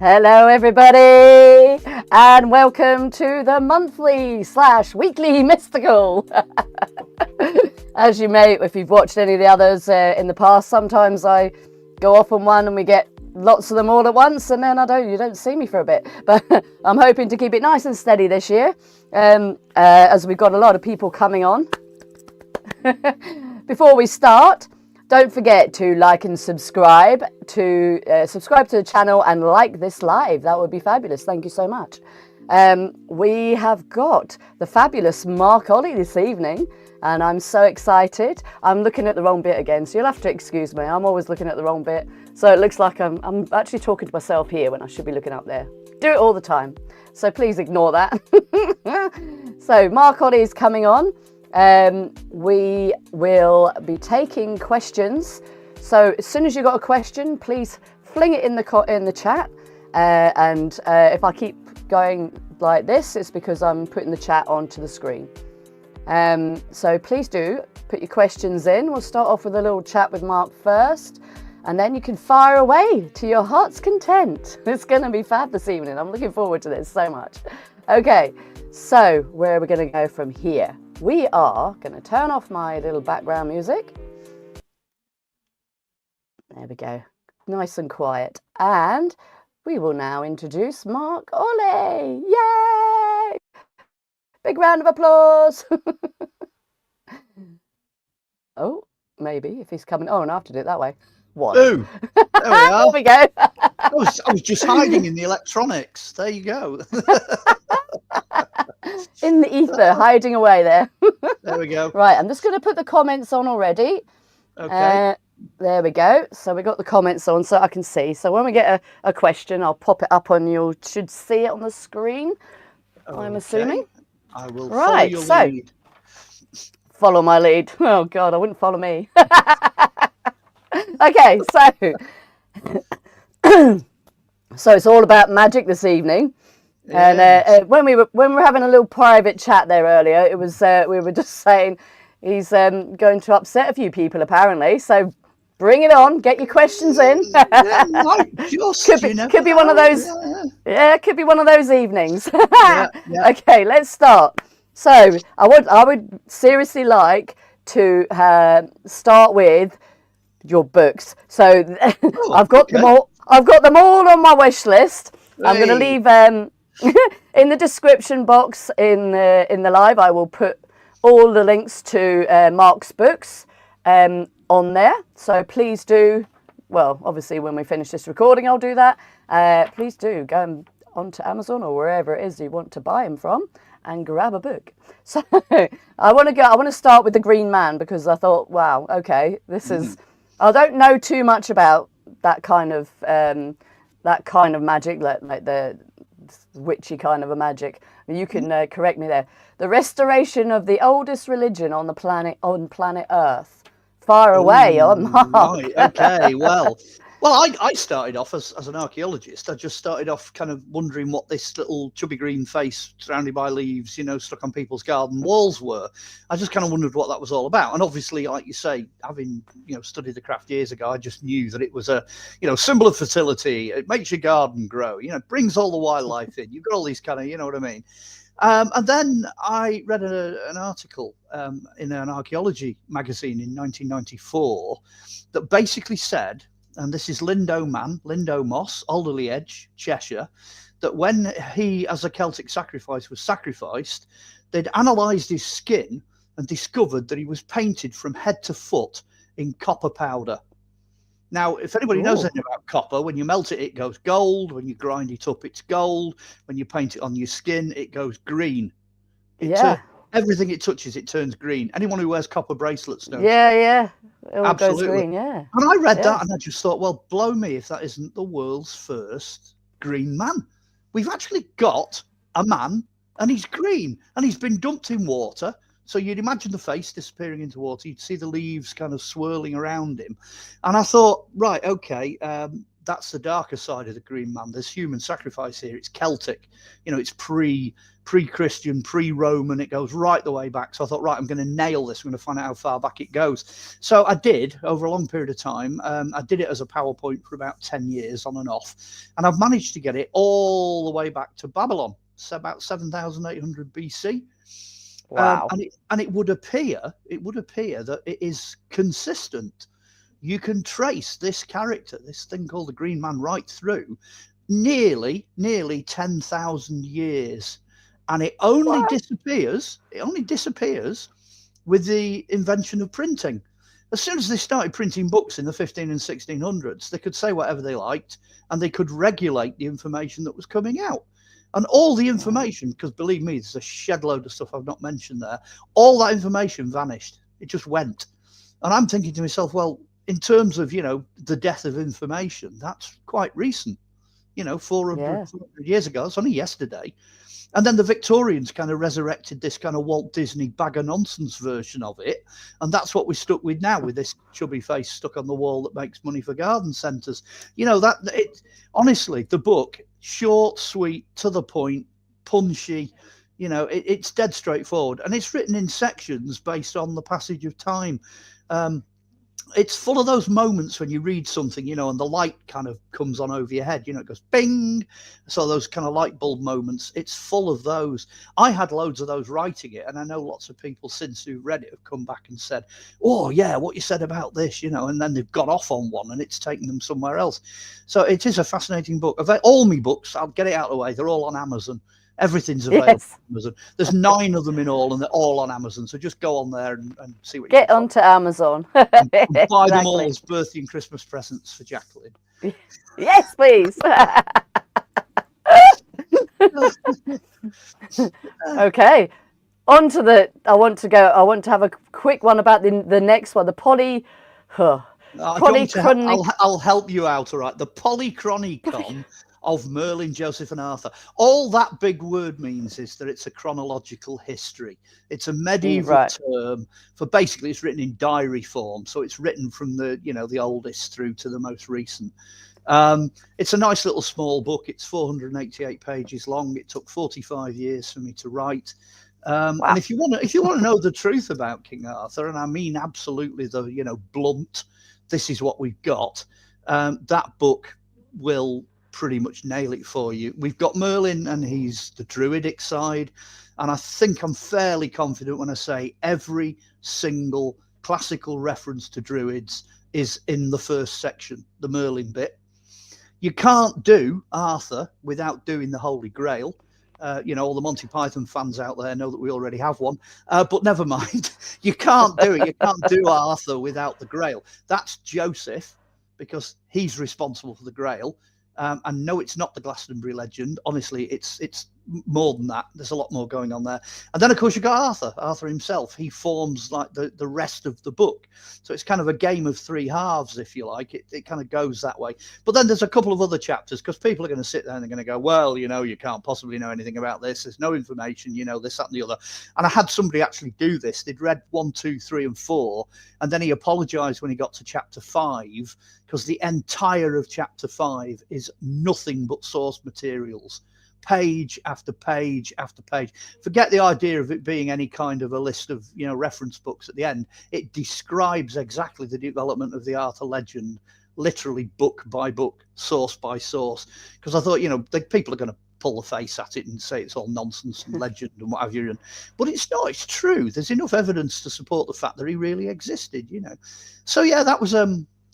Hello everybody and welcome to the monthly/weekly mystical. As you may, if you've watched any of the others in the past, sometimes I go off on one and we get lots of them all at once, and then you don't see me for a bit. But I'm hoping to keep it nice and steady this year, as we've got a lot of people coming on. Before we start, don't forget to like and subscribe to the channel and like this live. That would be fabulous. Thank you so much. We have got the fabulous Mark Olly this evening, and I'm so excited. I'm looking at the wrong bit again, so you'll have to excuse me. I'm always looking at the wrong bit, so it looks like I'm actually talking to myself here when I should be looking up there. Do it all the time, so please ignore that. So Mark Olly is coming on. We will be taking questions, so as soon as you've got a question, please fling it in the chat, and if I keep going like this, it's because I'm putting the chat onto the screen. So please do put your questions in. We'll start off with a little chat with Mark first, and then you can fire away to your heart's content. It's going to be fab this evening. I'm looking forward to this so much. Okay, so where are we going to go from here? We are going to turn off my little background music. There we go. Nice and quiet. And we will now introduce Mark Olly. Yay! Big round of applause. Oh, maybe if he's coming. Oh, and I have to do it that way. One. Ooh, there we are. There we go. I was just hiding in the electronics. There you go. In the ether, hiding away there. There we go. Right, I'm just going to put the comments on already. Okay. There we go. So we got the comments on so I can see. So when we get a question, I'll pop it up on you. Should see it on the screen, I'm assuming. I will follow your lead. Follow my lead. Oh, God, I wouldn't follow me. Okay, so it's all about magic this evening. Yes. And when we were having a little private chat there earlier, it was we were just saying he's going to upset a few people apparently. So bring it on, get your questions in. Could be one of those. Yeah, could be one of those evenings. Yeah. Okay, let's start. So I would seriously like to start with your books. So I've got them all. I've got them all on my wish list. Hey. I'm going to leave in the description box in the live. I will put all the links to Mark's books on there. So please do. Well, obviously when we finish this recording, I'll do that. Please do go onto Amazon or wherever it is you want to buy them from and grab a book. So I want to start with the Green Man because I thought, wow, okay, this is. I don't know too much about that kind of magic, like the witchy kind of a magic. You can correct me there. The restoration of the oldest religion on planet Earth. Far away on Mark. Right, okay, well, I started off as an archaeologist. I just started off kind of wondering what this little chubby green face surrounded by leaves, stuck on people's garden walls were. I just kind of wondered what that was all about. And obviously, like you say, having, studied the craft years ago, I just knew that it was a, symbol of fertility. It makes your garden grow, brings all the wildlife in. You've got all these kind of, you know what I mean? And then I read an article in an archaeology magazine in 1994 that basically said, and this is Lindo Moss, Alderley Edge, Cheshire, that when he, as a Celtic sacrifice, was sacrificed, they'd analysed his skin and discovered that he was painted from head to foot in copper powder. Now, if anybody knows anything about copper, when you melt it, it goes gold. When you grind it up, it's gold. When you paint it on your skin, it goes green. Everything it touches, it turns green. Anyone who wears copper bracelets knows. Yeah. It all absolutely goes green, yeah. And I read that and I just thought, well, blow me if that isn't the world's first green man. We've actually got a man and he's green and he's been dumped in water. So you'd imagine the face disappearing into water. You'd see the leaves kind of swirling around him. And I thought, right, okay, that's the darker side of the green man. There's human sacrifice here. It's Celtic. It's pre-Christian, pre-Roman. It goes right the way back. So I thought, right, I'm going to nail this. I'm going to find out how far back it goes. So I did over a long period of time. I did it as a PowerPoint for about 10 years on and off. And I've managed to get it all the way back to Babylon. So about 7,800 BC. Wow. And it would appear that it is consistent. You can trace this character, this thing called the Green Man, right through nearly 10,000 years, and it only disappears with the invention of printing. As soon as they started printing books in the 15 and 1600s, they could say whatever they liked, and they could regulate the information that was coming out. And all the information, because believe me, there's a shed load of stuff I've not mentioned there, all that information vanished. It just went. And I'm thinking to myself, well, in terms of, the death of information, that's quite recent. 400 years ago. It's only yesterday. And then the Victorians kind of resurrected this kind of Walt Disney bag of nonsense version of it. And that's what we're stuck with now, with this chubby face stuck on the wall that makes money for garden centres. Honestly, the book, short, sweet, to the point, punchy, it's dead straightforward. And it's written in sections based on the passage of time. It's full of those moments when you read something, and the light kind of comes on over your head, it goes bing. So those kind of light bulb moments, it's full of those. I had loads of those writing it. And I know lots of people since who've read it have come back and said, oh yeah, what you said about this, and then they've got off on one and it's taken them somewhere else. So it is a fascinating book. All my books, I'll get it out of the way, they're all on Amazon. Everything's available on Amazon. There's 9 of them in all, and they're all on Amazon. So just go on there and see what you get onto Amazon. and buy them all as birthday and Christmas presents for Jacqueline. Yes, please. Okay. On to the. I want to have a quick one about the next one. The I'll help you out. All right. The Polychronicon of Merlin, Joseph and Arthur. All that big word means is that it's a chronological history. It's a medieval term for, basically it's written in diary form. So it's written from the oldest through to the most recent. It's a nice little small book. It's 488 pages long. It took 45 years for me to write. And if you want to know the truth about King Arthur, and I mean absolutely the blunt, this is what we've got. That book will pretty much nail it for you. We've got Merlin, and he's the druidic side, and I think I'm fairly confident when I say every single classical reference to druids is in the first section, the Merlin bit. You can't do Arthur without doing the Holy Grail. All the Monty Python fans out there know that we already have one, but never mind. You can't do it. You can't do Arthur without the Grail. That's Joseph, because he's responsible for the Grail. And no, it's not the Glastonbury legend. Honestly, it's more than that. There's a lot more going on there. And then, of course, you've got Arthur himself. He forms like the rest of the book. So it's kind of a game of 3 halves, if you like. It kind of goes that way. But then there's a couple of other chapters, because people are going to sit there and they're going to go, well, you can't possibly know anything about this. There's no information, this, that, and the other. And I had somebody actually do this. They'd read 1, 2, 3, and 4. And then he apologized when he got to chapter 5, because the entire of chapter 5 is nothing but source materials. Page after page after page. Forget the idea of it being any kind of a list of reference books at the end. It describes exactly the development of the Arthur legend, literally book by book, source by source. Because I thought people are going to pull the face at it and say it's all nonsense and legend and what have you. But it's not. It's true. There's enough evidence to support the fact that he really existed. So yeah, that was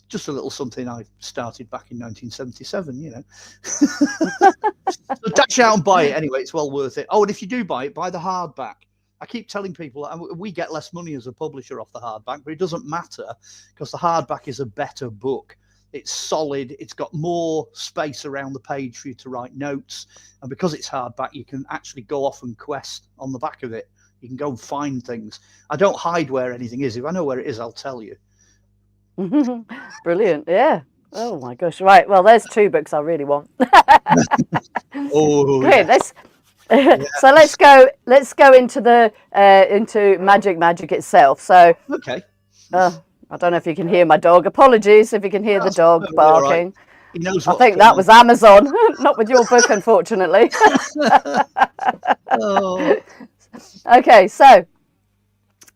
just a little something I started back in 1977, So dash out and buy it anyway. It's well worth it. Oh, and if you do buy it, buy the hardback. I keep telling people we get less money as a publisher off the hardback, but it doesn't matter, because the hardback is a better book. It's solid. It's got more space around the page for you to write notes. And because it's hardback, you can actually go off and quest on the back of it. You can go and find things. I don't hide where anything is. If I know where it is, I'll tell you. Brilliant. Yeah. Oh my gosh. Right. Well, there's 2 books I really want. Oh, great. Yeah. So let's go into the into Magick itself. So okay. I don't know if you can hear my dog. Apologies if you can hear the dog barking. He knows I what's think that coming. was Amazon, not with your book, unfortunately. Oh. Okay, so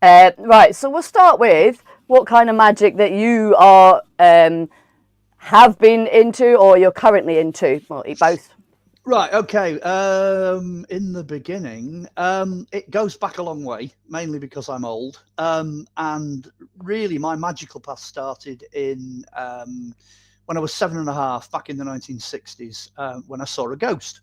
right, so we'll start with what kind of magic that you are have been into or you're currently into. Well, both. Right, okay. In the beginning, it goes back a long way, mainly because I'm old. And really, my magical path started in when I was 7.5, back in the 1960s, when I saw a ghost.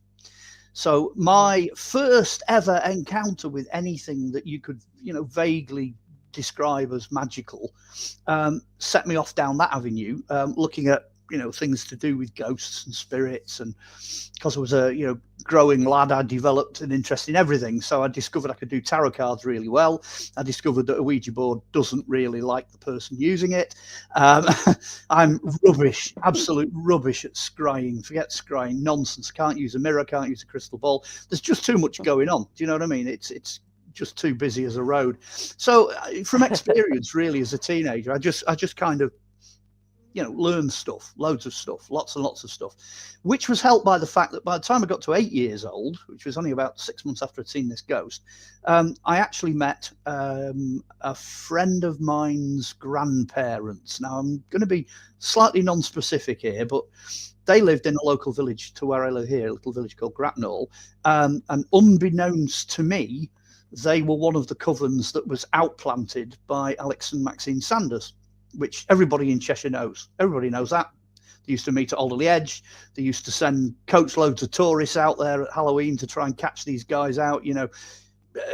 So my first ever encounter with anything that you could, vaguely describe as magical, set me off down that avenue, looking at, things to do with ghosts and spirits. And because I was a, growing lad, I developed an interest in everything. So I discovered I could do tarot cards really well. I discovered that a Ouija board doesn't really like the person using it. I'm rubbish, absolute rubbish at scrying. Forget scrying, nonsense. Can't use a mirror, can't use a crystal ball. There's just too much going on. Do you know what I mean? It's just too busy as a road. So from experience, really, as a teenager, I just kind of, learned stuff, loads of stuff, lots and lots of stuff, which was helped by the fact that by the time I got to 8 years old, which was only about 6 months after I'd seen this ghost, I actually met a friend of mine's grandparents. Now, I'm going to be slightly non-specific here, but they lived in a local village to where I live here, a little village called Gratnall. And unbeknownst to me, they were one of the covens that was outplanted by Alex and Maxine Sanders, which everybody in Cheshire knows. Everybody knows that. They used to meet at Alderley Edge. They used to send coach loads of tourists out there at Halloween to try and catch these guys out.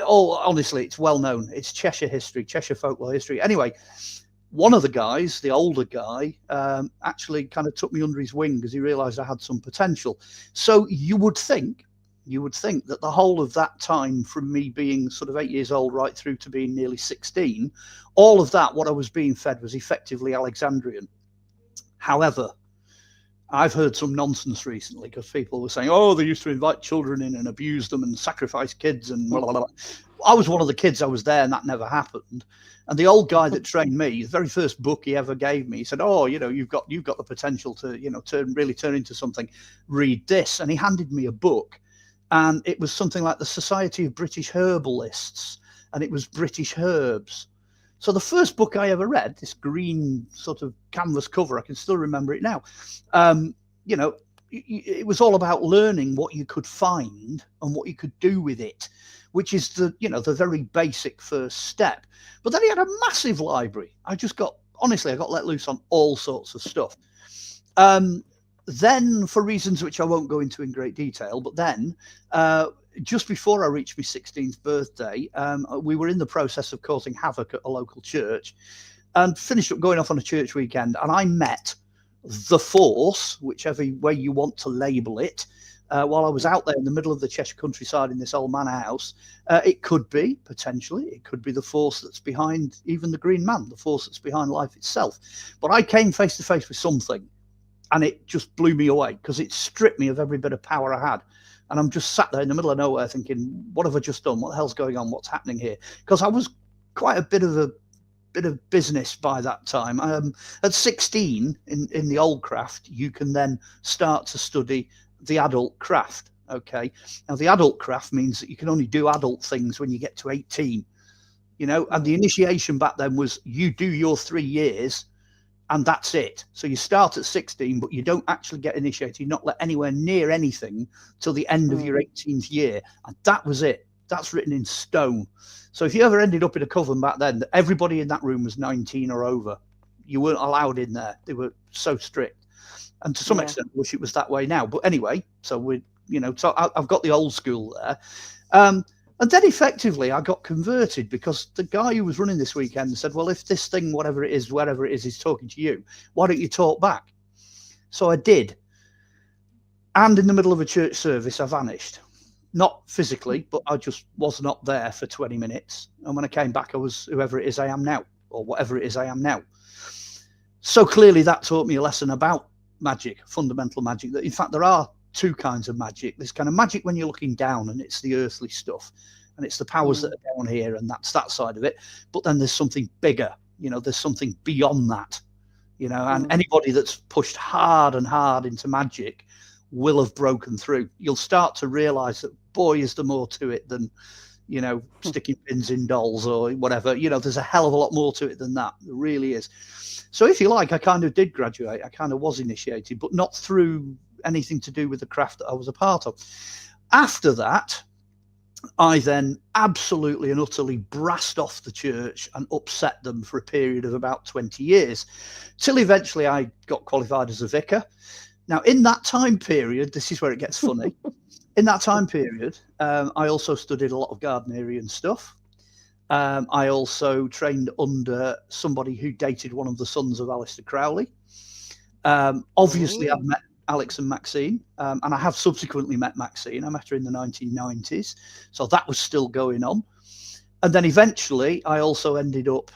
Honestly, it's well known. It's Cheshire history, Cheshire folklore history. Anyway, one of the guys, the older guy, actually kind of took me under his wing because he realized I had some potential. So you would think that the whole of that time, from me being sort of 8 years old right through to being nearly 16, all of that, what I was being fed was effectively Alexandrian. However, I've heard some nonsense recently because people were saying, oh, they used to invite children in and abuse them and sacrifice kids and blah, blah, blah. I was one of the kids, I was there, and that never happened. And the old guy that trained me, the very first book he ever gave me, he said, oh, you've got the potential to, really turn into something. Read this. And he handed me a book. And it was something like the Society of British Herbalists, and it was British herbs. So the first book I ever read, this green sort of canvas cover, I can still remember it now. It was all about learning what you could find and what you could do with it, which is the very basic first step. But then he had a massive library. I got let loose on all sorts of stuff. Then, for reasons which I won't go into in great detail, but then just before I reached my 16th birthday, we were in the process of causing havoc at a local church and finished up going off on a church weekend. And I met the force, whichever way you want to label it, while I was out there in the middle of the Cheshire countryside in this old manor house. It could be the force that's behind even the Green Man, the force that's behind life itself. But I came face to face with something. And it just blew me away because it stripped me of every bit of power I had. And I'm just sat there in the middle of nowhere thinking, what have I just done? What the hell's going on? What's happening here? Because I was quite a bit of business by that time. At 16, in the old craft, you can then start to study the adult craft. Okay. Now, the adult craft means that you can only do adult things when you get to 18. And the initiation back then was you do your 3 years. And that's it. So you start at 16, but you don't actually get initiated. You're not let anywhere near anything till the end of your 18th year. And that was it. That's written in stone. So if you ever ended up in a coven back then, everybody in that room was 19 or over. You weren't allowed in there. They were so strict. And to some extent, I wish it was that way now. But anyway, so I've got the old school there. And then effectively I got converted because the guy who was running this weekend said, well, if this thing, whatever it is, wherever it is talking to you, why don't you talk back? So I did. And in the middle of a church service, I vanished. Not physically, but I just was not there for 20 minutes. And when I came back, I was whoever it is I am now, or whatever it is I am now. So clearly that taught me a lesson about magic, fundamental magic, that in fact there are two kinds of magic. There's kind of magic when you're looking down and it's the earthly stuff and it's the powers that are down here, and that's that side of it. But then there's something bigger, there's something beyond that, you know, and anybody that's pushed hard and hard into magic will have broken through. You'll start to realize that, boy, is there more to it than, you know, sticking pins in dolls or whatever. You know, there's a hell of a lot more to it than that. There really is. So if you like, I kind of did graduate. I kind of was initiated, but not through anything to do with the craft that I was a part of. After that, I then absolutely and utterly brassed off the church and upset them for a period of about 20 years, till eventually I got qualified as a vicar. Now, in that time period, this is where it gets funny. In that time period, I also studied a lot of Gardnerian stuff. I also trained under somebody who dated one of the sons of Aleister Crowley. Obviously, I've met Alex and Maxine, and I have subsequently met Maxine. I met her in the 1990s, so that was still going on. And then eventually, I also ended up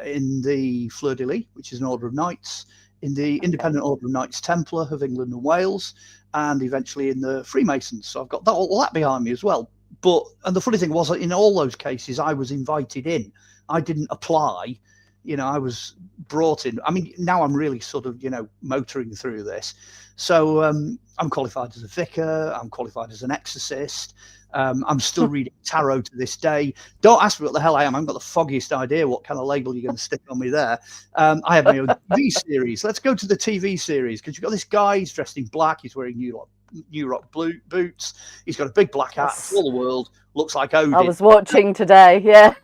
in the Fleur-de-Lis, which is an order of knights, in the Independent Order of Knights Templar of England and Wales, and eventually in the Freemasons. So I've got all that behind me as well. And the funny thing was that in all those cases, I was invited in. I didn't apply. You know, I was brought in. I mean, now I'm really sort of, you know, motoring through this. So I'm qualified as a vicar. I'm qualified as an exorcist. I'm still reading tarot to this day. Don't ask me what the hell I am. I haven't got the foggiest idea what kind of label you're going to stick on me there. I have my own TV series. Let's go to the TV series, because you've got this guy. He's dressed in black. He's wearing New Rock boots. He's got a big black hat for all the world. Looks like Odin. I was watching today. Yeah.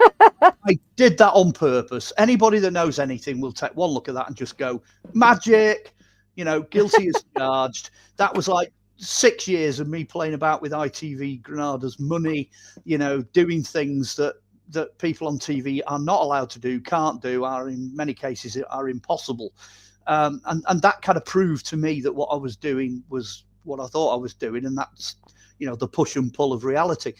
I did that on purpose. Anybody that knows anything will take one look at that and just go, magic, you know, guilty as charged. That was like 6 years of me playing about with ITV Granada's money, you know, doing things that people on TV are not allowed to do, can't do, are in many cases are impossible. And that kind of proved to me that what I was doing was what I thought I was doing, and that's, you know, the push and pull of reality.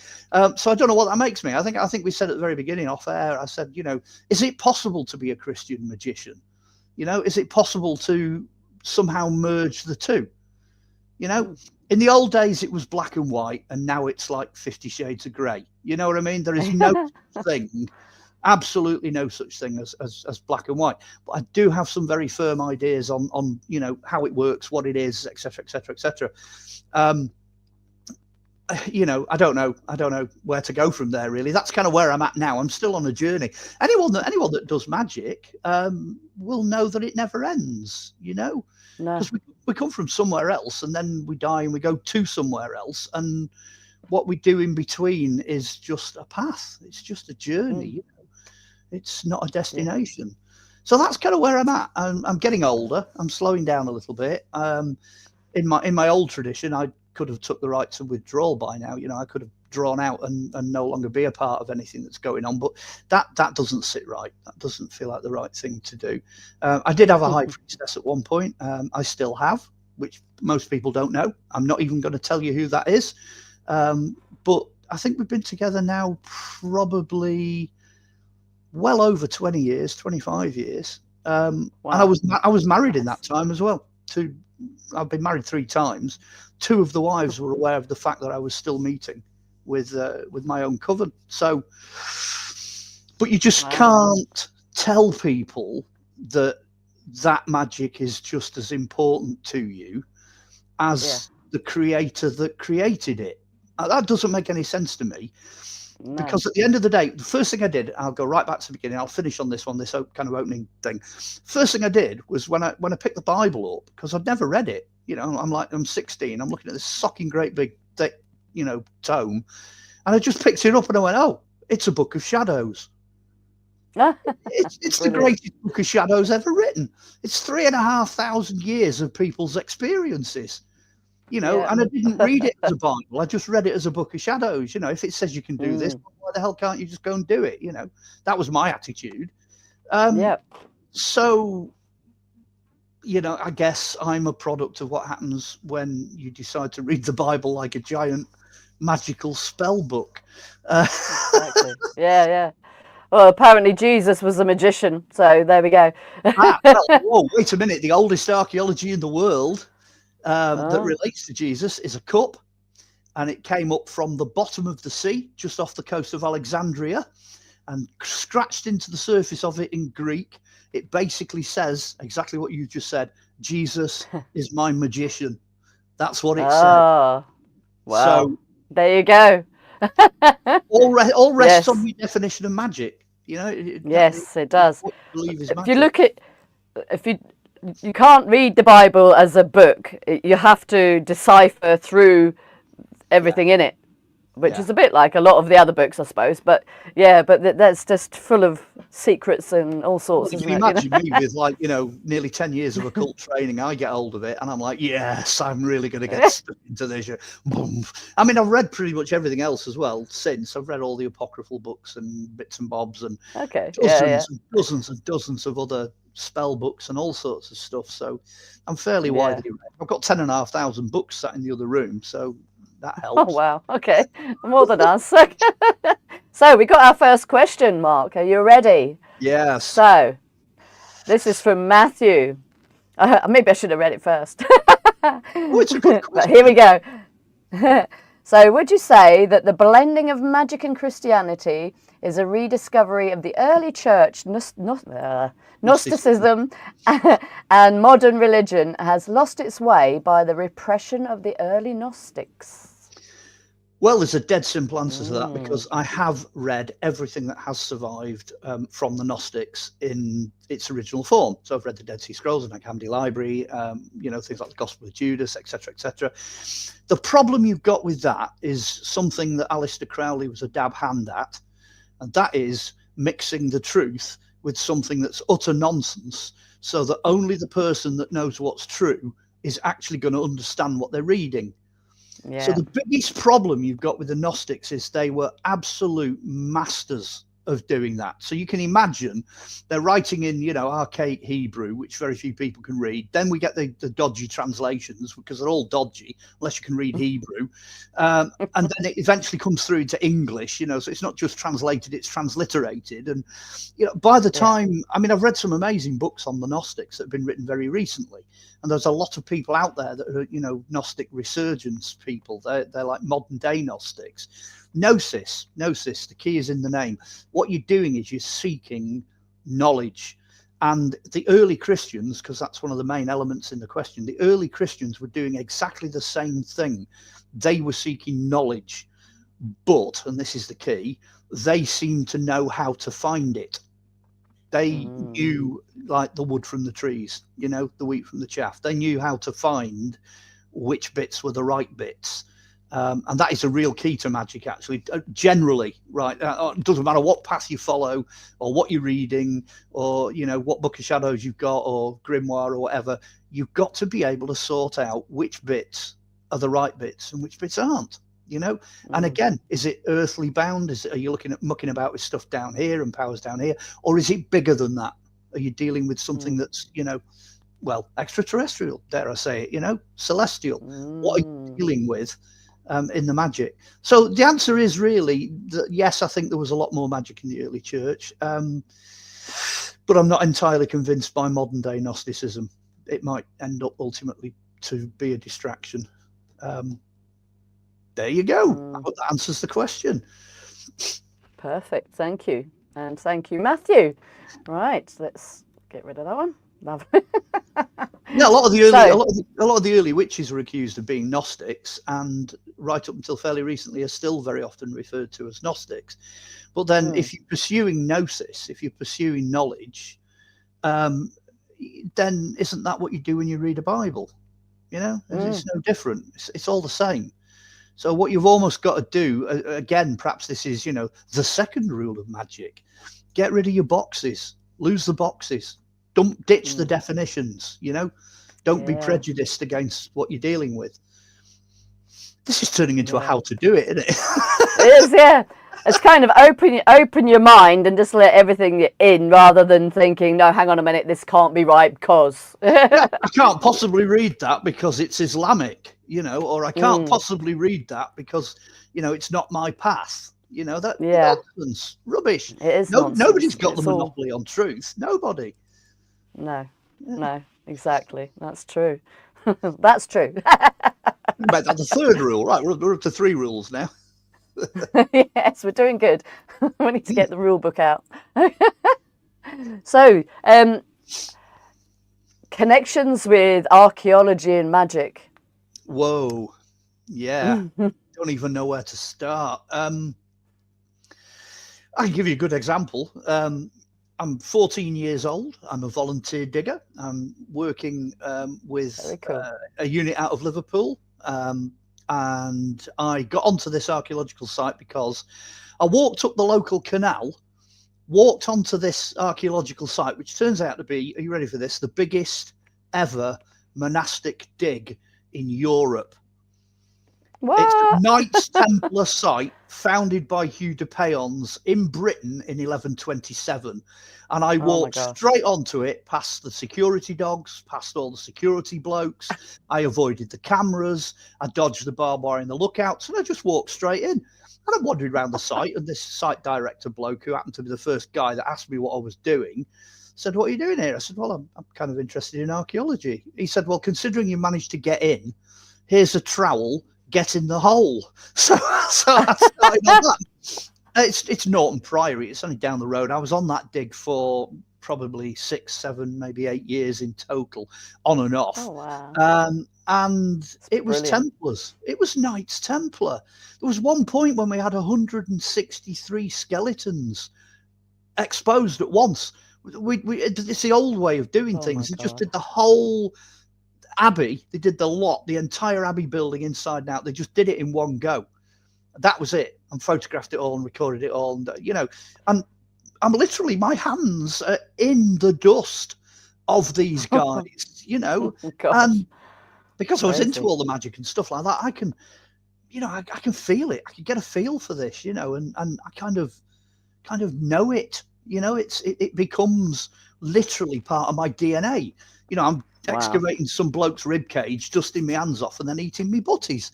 So I don't know what that makes me. I think we said at the very beginning off air, I said, you know, is it possible to be a Christian magician? You know, is it possible to somehow merge the two? You know, in the old days it was black and white, and now it's like 50 shades of grey. You know what I mean? There is no such thing, absolutely no such thing as black and white. But I do have some very firm ideas on you know, how it works, what it is, etc., etc., etc. You know, I don't know where to go from there, really. That's kind of where I'm at now. I'm still on a journey. Anyone that does magic will know that it never ends, you know, because we come from somewhere else, and then we die and we go to somewhere else, and what we do in between is just a path. It's just a journey, you know. It's not a destination. So that's kind of where I'm at. I'm getting older. I'm slowing down a little bit. In my old tradition, I could have took the rights of withdrawal by now. You know, I could have drawn out and no longer be a part of anything that's going on. But that doesn't sit right. That doesn't feel like the right thing to do. I did have a high priestess at one point. I still have, which most people don't know. I'm not even going to tell you who that is. But I think we've been together now probably well over 20 years, 25 years. Wow. And I was married in that time as well. I've been married 3 times. 2 of the wives were aware of the fact that I was still meeting with my own coven. So, but you just can't tell people that magic is just as important to you as the creator that created it. That doesn't make any sense to me. No. Because at the end of the day, the first thing I did, I'll go right back to the beginning. I'll finish on this one, this kind of opening thing. First thing I did was when I picked the Bible up, because I'd never read it. You know, I'm 16. I'm looking at this socking great big thick, you know, tome, and I just picked it up and I went, oh, it's a book of shadows. It's the greatest book of shadows ever written. It's 3,500 years of people's experiences. You know, and I didn't read it as a Bible. I just read it as a book of shadows. You know, if it says you can do this, why the hell can't you just go and do it? You know, that was my attitude. So, you know, I guess I'm a product of what happens when you decide to read the Bible like a giant magical spell book. Exactly. Yeah. Well, apparently Jesus was a magician. So there we go. Whoa, wait a minute. The oldest archaeology in the world that relates to Jesus is a cup, and it came up from the bottom of the sea just off the coast of Alexandria, and scratched into the surface of it in Greek, it basically says exactly what you just said. Jesus is my magician. That's what it said. Oh, wow. So there you go. all rests on Yes. your definition of magic. You know, Yes, it does. what you believe is If you magic. look at, if you can't read the Bible as a book, you have to decipher through everything in it, which is a bit like a lot of the other books, I suppose. But yeah, but that's just full of secrets and all sorts, Well, you isn't can it? imagine me with, like, nearly 10 years of occult training. I get hold of it and I'm like, yes, I'm really going to get stuck into this. Boom. I mean, I've read pretty much everything else as well since. I've read all the apocryphal books and bits and bobs and Okay. dozens and dozens and dozens of other spell books and all sorts of stuff. So I'm fairly widely read. I've got 10,500 books sat in the other room. So that helps. Oh, wow. Okay. More than us. So we got our first question, Mark. Are you ready? Yes. So this is from Matthew. Maybe I should have read it first. Oh, it's a good question. But here we go. So would you say that the blending of magic and Christianity is a rediscovery of the early church Gnosticism and modern religion has lost its way by the repression of the early Gnostics? Well, there's a dead simple answer to that, because I have read everything that has survived from the Gnostics in its original form. So I've read the Dead Sea Scrolls and Hamdi Library, things like the Gospel of Judas, etc., etc. The problem you've got with that is something that Aleister Crowley was a dab hand at, and that is mixing the truth with something that's utter nonsense, so that only the person that knows what's true is actually going to understand what they're reading. Yeah. So the biggest problem you've got with the Gnostics is they were absolute masters of doing that. So you can imagine they're writing in, archaic Hebrew, which very few people can read. Then we get the dodgy translations, because they're all dodgy unless you can read Hebrew. And then it eventually comes through into English, so it's not just translated, it's transliterated. And, by the time, I mean, I've read some amazing books on the Gnostics that have been written very recently. And there's a lot of people out there that are, Gnostic resurgence people. They're like modern day Gnostics. Gnosis, the key is in the name. What you're doing is you're seeking knowledge. And the early Christians, because that's one of the main elements in the question, the early Christians were doing exactly the same thing. They were seeking knowledge, but, and this is the key, they seemed to know how to find it. They knew, like the wood from the trees, the wheat from the chaff. They knew how to find which bits were the right bits. And that is a real key to magic, actually, generally, right? It doesn't matter what path you follow or what you're reading or, what book of shadows you've got or grimoire or whatever. You've got to be able to sort out which bits are the right bits and which bits aren't, And again, is it earthly bound? Are you looking at mucking about with stuff down here and powers down here? Or is it bigger than that? Are you dealing with something that's, extraterrestrial, dare I say it, celestial? What are you dealing with? In the magic. So the answer is really that yes, I think there was a lot more magic in the early church, but I'm not entirely convinced by modern day Gnosticism. It might end up ultimately to be a distraction. There you go. I hope that answers the question. Perfect. Thank you. And thank you, Matthew. Right, let's get rid of that one. Lovely. Yeah, a lot of the early witches were accused of being Gnostics, and right up until fairly recently are still very often referred to as Gnostics. But then if you're pursuing gnosis, if you're pursuing knowledge, then isn't that what you do when you read a Bible? It's no different. It's all the same. So what you've almost got to do, again, perhaps this is, the second rule of magic, get rid of your boxes, lose the boxes. Don't ditch the definitions, Don't be prejudiced against what you're dealing with. This is turning into a how to do it, isn't it? It is, yeah. It's kind of open your mind and just let everything in, rather than thinking, no, hang on a minute, this can't be right because... I can't possibly read that because it's Islamic, or I can't possibly read that because, it's not my path. That nonsense, rubbish. It is nonsense. Nobody's got the monopoly on truth. Nobody. No, exactly. That's true. That's true. About the third rule, right? We're up to 3 rules now. Yes, we're doing good. We need to get the rule book out. So, connections with archaeology and magic. Whoa. Yeah. Don't even know where to start. I can give you a good example. I'm 14 years old. I'm a volunteer digger. I'm working with a unit out of Liverpool. And I got onto this archaeological site because I walked up the local canal, walked onto this archaeological site, which turns out to be, are you ready for this, the biggest ever monastic dig in Europe. What? It's a Knights Templar site founded by Hugh de Payens in Britain in 1127. And I walked straight onto it, past the security dogs, past all the security blokes. I avoided the cameras. I dodged the barbed wire in the lookouts, and I just walked straight in. And I wandered around the site, and this site director bloke, who happened to be the first guy that asked me what I was doing, said, "What are you doing here?" I said, "Well, I'm kind of interested in archaeology." He said, "Well, considering you managed to get in, here's a trowel. Get in the hole." So I started on that. It's Norton Priory. It's only down the road. I was on that dig for probably 6, 7, maybe 8 years in total, on and off. Oh, wow. And it was Templars. It was Knights Templar. There was one point when we had 163 skeletons exposed at once. It's the old way of doing things. They just did the whole Abbey. They did the entire Abbey building inside and out. They just did it in one go. That was it. And photographed it all and recorded it all. And, and I'm literally, my hands are in the dust of these guys, and because I was into all the magic and stuff like that, I can feel it. I can get a feel for this, and I kind of know it. It becomes literally part of my DNA. I'm excavating some bloke's rib cage, dusting my hands off, and then eating me butties.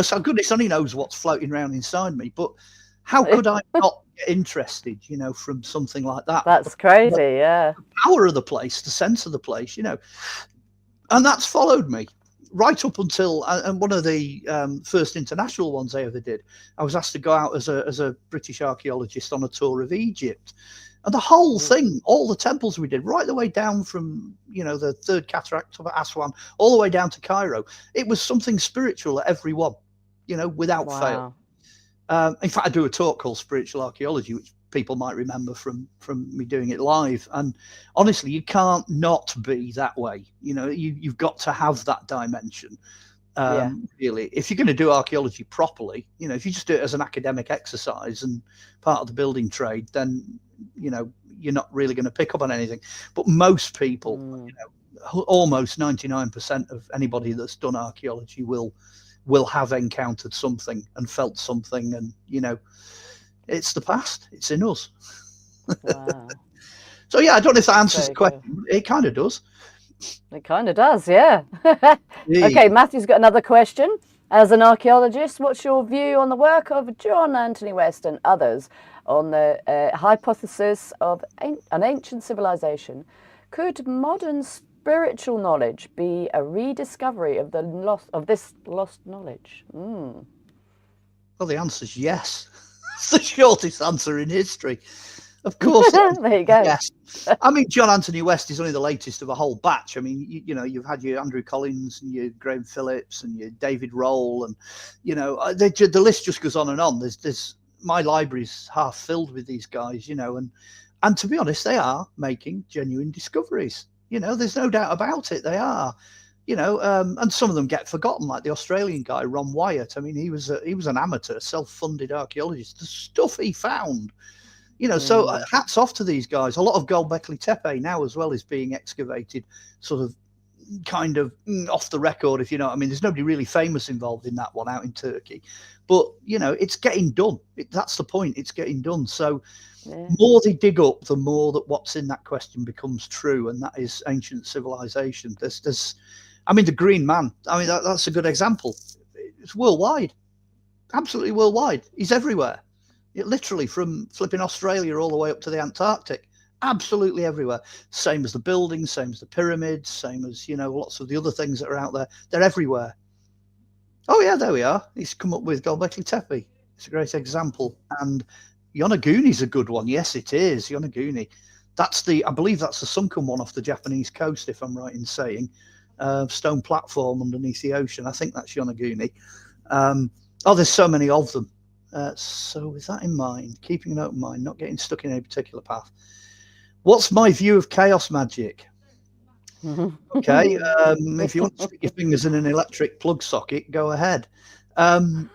So goodness only knows what's floating around inside me. But how could I not get interested, from something like that? That's crazy, yeah. The power of the place, the sense of the place, and that's followed me right up until, and one of the first international ones I ever did, I was asked to go out as a British archaeologist on a tour of Egypt. And the whole thing, all the temples we did, right the way down from, the third cataract of Aswan, all the way down to Cairo, it was something spiritual at every one, without fail. In fact, I do a talk called Spiritual Archaeology, which people might remember from me doing it live. And honestly, you can't not be that way. You've got to have that dimension. Really, if you're going to do archaeology properly, if you just do it as an academic exercise and part of the building trade, then you're not really going to pick up on anything. But most people, almost 99% of anybody that's done archaeology will have encountered something and felt something, and it's the past. It's in us. Wow. So I don't know if that answers the question. It kind of does. It kind of does, yeah. Okay, Matthew's got another question. As an archaeologist, what's your view on the work of John Anthony West and others on the hypothesis of an ancient civilization? Could modern spiritual knowledge be a rediscovery of this lost knowledge? Well, the answer is yes. It's the shortest answer in history. Of course. There you go. Yes. I mean, John Anthony West is only the latest of a whole batch. I mean, you've had your Andrew Collins and your Graham Phillips and your David Roll, and the list just goes on and on. There's my library's half filled with these guys, and to be honest, they are making genuine discoveries. There's no doubt about it. They are. And some of them get forgotten, like the Australian guy Ron Wyatt. I mean, he was an amateur, self-funded archaeologist. The stuff he found. So hats off to these guys. A lot of Göbekli-Tepe now as well is being excavated, sort of, kind of off the record, if you know what I mean. There's nobody really famous involved in that one out in Turkey, but it's getting done. That's the point. It's getting done. So more they dig up, the more that what's in that question becomes true, and that is ancient civilization. I mean, the Green Man. I mean, that's a good example. It's worldwide, absolutely worldwide. He's everywhere. Literally from flipping Australia all the way up to the Antarctic, absolutely everywhere. Same as the buildings, same as the pyramids, same as, lots of the other things that are out there. They're everywhere. Oh yeah, there we are. He's come up with Göbekli Tepe. It's a great example. And, Yonaguni's a good one. Yes, it is. Yonaguni. I believe that's the sunken one off the Japanese coast, if I'm right in saying. Stone platform underneath the ocean. I think that's Yonaguni. There's so many of them. So with that in mind, keeping an open mind, not getting stuck in a particular path. What's my view of chaos magic? Okay, if you want to stick your fingers in an electric plug socket, go ahead. I'm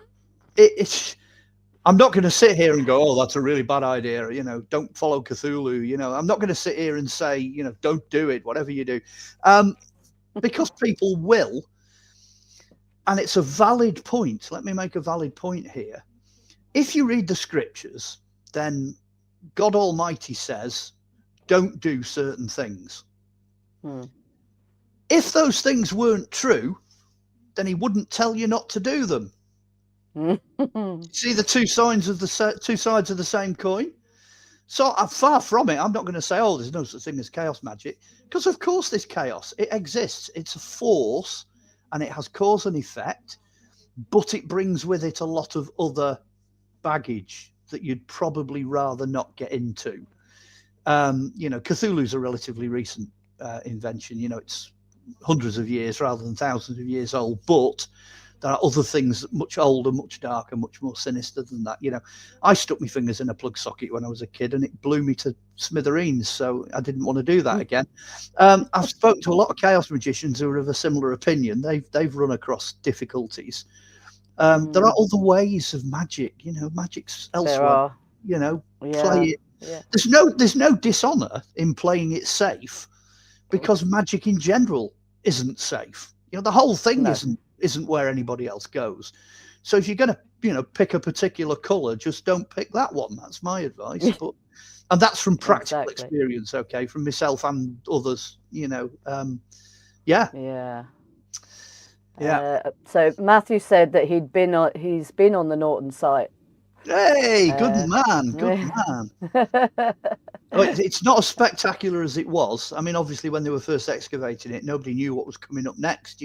not going to sit here and go, oh, that's a really bad idea. Don't follow Cthulhu. I'm not going to sit here and say, don't do it, whatever you do. Because people will. And it's a valid point. Let me make a valid point here. If you read the scriptures, then God Almighty says, don't do certain things. If those things weren't true, then he wouldn't tell you not to do them. See the two sides of the same coin? So I'm far from it. I'm not going to say, oh, there's no such thing as chaos magic, because of course there's chaos. It exists. It's a force, and it has cause and effect, but it brings with it a lot of other baggage that you'd probably rather not get into. Cthulhu's a relatively recent invention. It's hundreds of years rather than thousands of years old, but there are other things much older, much darker, much more sinister than that. I stuck my fingers in a plug socket when I was a kid and it blew me to smithereens, so I didn't want to do that again. I've spoken to a lot of chaos magicians who are of a similar opinion. They've run across difficulties. There are other ways of magic. Magic's elsewhere. Play it. Yeah. There's no dishonor in playing it safe, because magic in general isn't safe. The whole thing isn't where anybody else goes. So if you're going to pick a particular color, just don't pick that one. That's my advice. And that's from practical experience, okay, from myself and others. So Matthew said that he's been on the Norton site. Hey, good man. It's not as spectacular as it was. I mean, obviously, when they were first excavating it, nobody knew what was coming up next,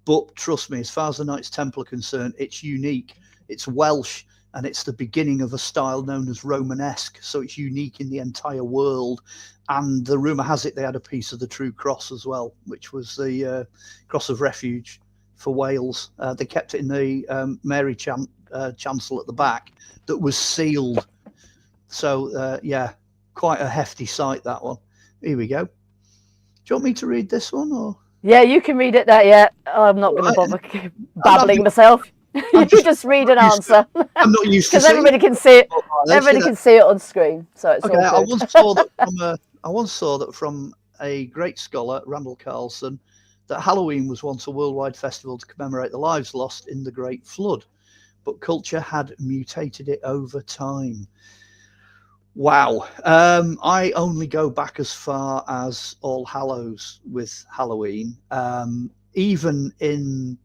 But trust me, as far as the Knights Temple are concerned, it's unique. It's Welsh, and it's the beginning of a style known as Romanesque. So it's unique in the entire world. And the rumour has it they had a piece of the True Cross as well, which was the Cross of Refuge for Wales. They kept it in the Mary chancel at the back that was sealed. So, quite a hefty sight, that one. Here we go. Do you want me to read this one? Or? Yeah, you can read it. I'm not going to bother babbling myself. You just read an answer. I'm not used to because everybody can see it. Everybody can see it on screen, so it's okay. I once saw that from a great scholar, Randall Carlson, that Halloween was once a worldwide festival to commemorate the lives lost in the Great Flood, but culture had mutated it over time. Wow. I only go back as far as All Hallows with Halloween. Even in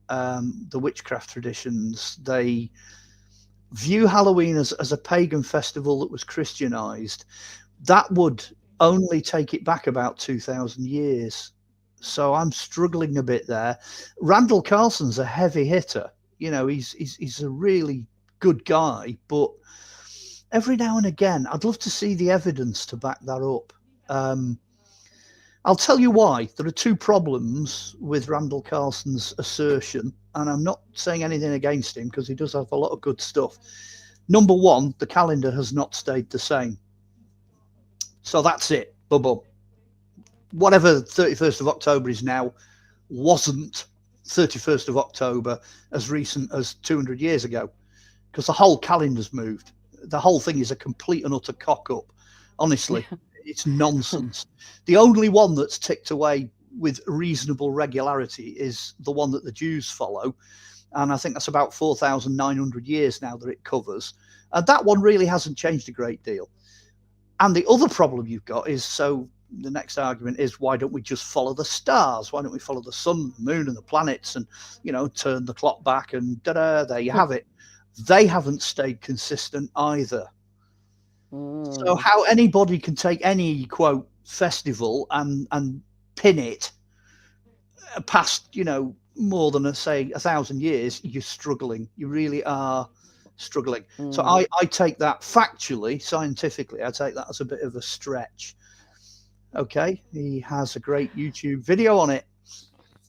the witchcraft traditions, they view Halloween as a pagan festival that was Christianized. That would only take it back about 2,000 years. So I'm struggling a bit there. Randall Carlson's a heavy hitter. He's a really good guy, but every now and again, I'd love to see the evidence to back that up. I'll tell you why. There are two problems with Randall Carlson's assertion, and I'm not saying anything against him because he does have a lot of good stuff. Number one, the calendar has not stayed the same. So that's it. Boom. Whatever 31st of October is now wasn't 31st of October as recent as 200 years ago, because the whole calendar's moved. The whole thing is a complete and utter cock-up. Honestly, it's nonsense. The only one that's ticked away with reasonable regularity is the one that the Jews follow. And I think that's about 4,900 years now that it covers. And that one really hasn't changed a great deal. And the other problem you've got is, so the next argument is, why don't we just follow the stars? Why don't we follow the sun, the moon and the planets and, turn the clock back and there you have it. They haven't stayed consistent either. So how anybody can take any, quote, festival and pin it past, more than, say, 1,000 years, you're struggling. You really are struggling. So I take that factually, scientifically, I take that as a bit of a stretch. Okay, he has a great YouTube video on it.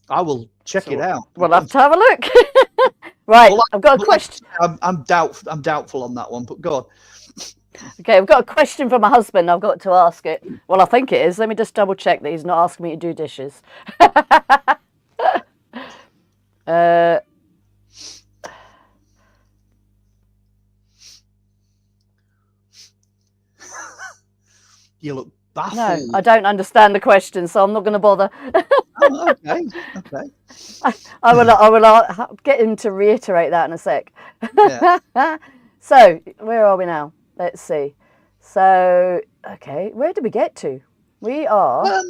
I will check it out. We'll have to have a look. Right, well, I've got a question. I'm doubtful on that one, but go on. Okay, I've got a question for my husband. I've got to ask it. Well, I think it is. Let me just double check that he's not asking me to do dishes. You look baffled. No, I don't understand the question, so I'm not going to bother. Oh, okay. I will get him to reiterate that in a sec. Yeah. So, where are we now? Let's see. So, okay, where did we get to? We are...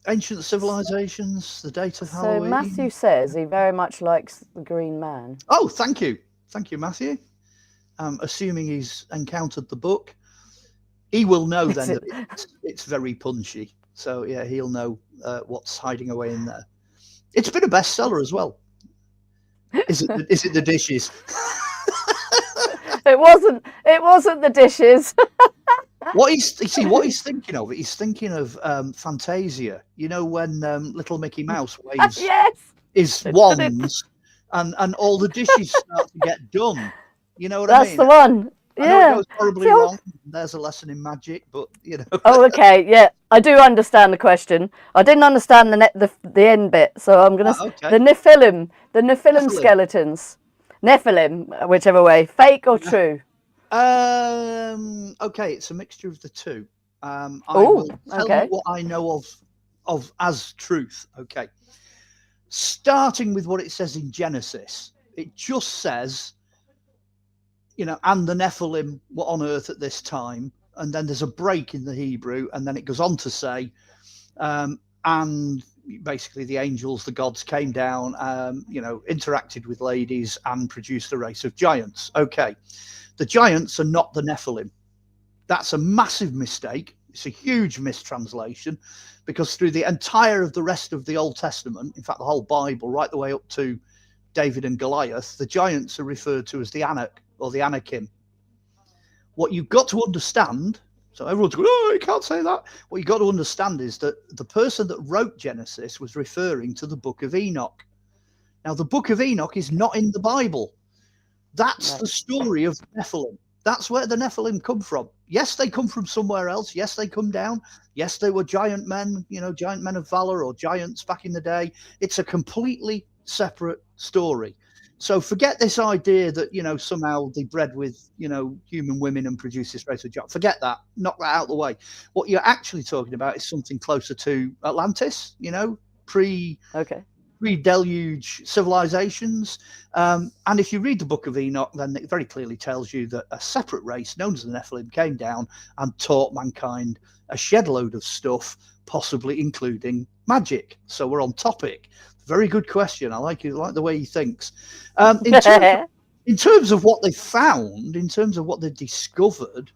ancient civilizations, the date of Halloween. So, Matthew says he very much likes the Green Man. Oh, thank you. Thank you, Matthew. Assuming he's encountered the book. He will know then that it's very punchy. So, yeah, he'll know what's hiding away in there. It's been a bestseller as well. Is it the dishes? It wasn't the dishes. What he's thinking of? He's thinking of Fantasia. You know when little Mickey Mouse waves his wands, and all the dishes start to get done. You know what I mean? That's the one. I know it goes horribly wrong. There's a lesson in magic, but you know. Oh, okay, yeah, I do understand the question. I didn't understand the end bit, so I'm gonna the Nephilim skeletons, Nephilim, whichever way, fake or true. Okay, it's a mixture of the two. I will tell you what I know of as truth. Okay, starting with what it says in Genesis, it just says, you know, and the Nephilim were on earth at this time, and then there's a break in the Hebrew, and then it goes on to say, and basically the angels, the gods came down, you know, interacted with ladies and produced a race of giants. Okay, the giants are not the Nephilim. That's a massive mistake. It's a huge mistranslation, because through the entire of the rest of the Old Testament, in fact, the whole Bible, right the way up to David and Goliath, the giants are referred to as the Anak or the Anakim. What you've got to understand, so everyone's going, oh, you can't say that. What you've got to understand is that the person that wrote Genesis was referring to the book of Enoch. Now, the book of Enoch is not in the Bible. That's the story of Nephilim. That's where the Nephilim come from. Yes, they come from somewhere else. Yes, they come down. Yes, they were giant men, you know, giant men of valor or giants back in the day. It's a completely separate story. So forget this idea that, you know, somehow they bred with, you know, human women and produced this race of giants. Forget that. Knock that out of the way. What you're actually talking about is something closer to Atlantis, you know, pre-deluge civilizations. And if you read the book of Enoch, then it very clearly tells you that a separate race known as the Nephilim came down and taught mankind a shed load of stuff, possibly including magic. So we're on topic. Very good question. I like it. I like the way he thinks. In terms of what they found, in terms of what they discovered,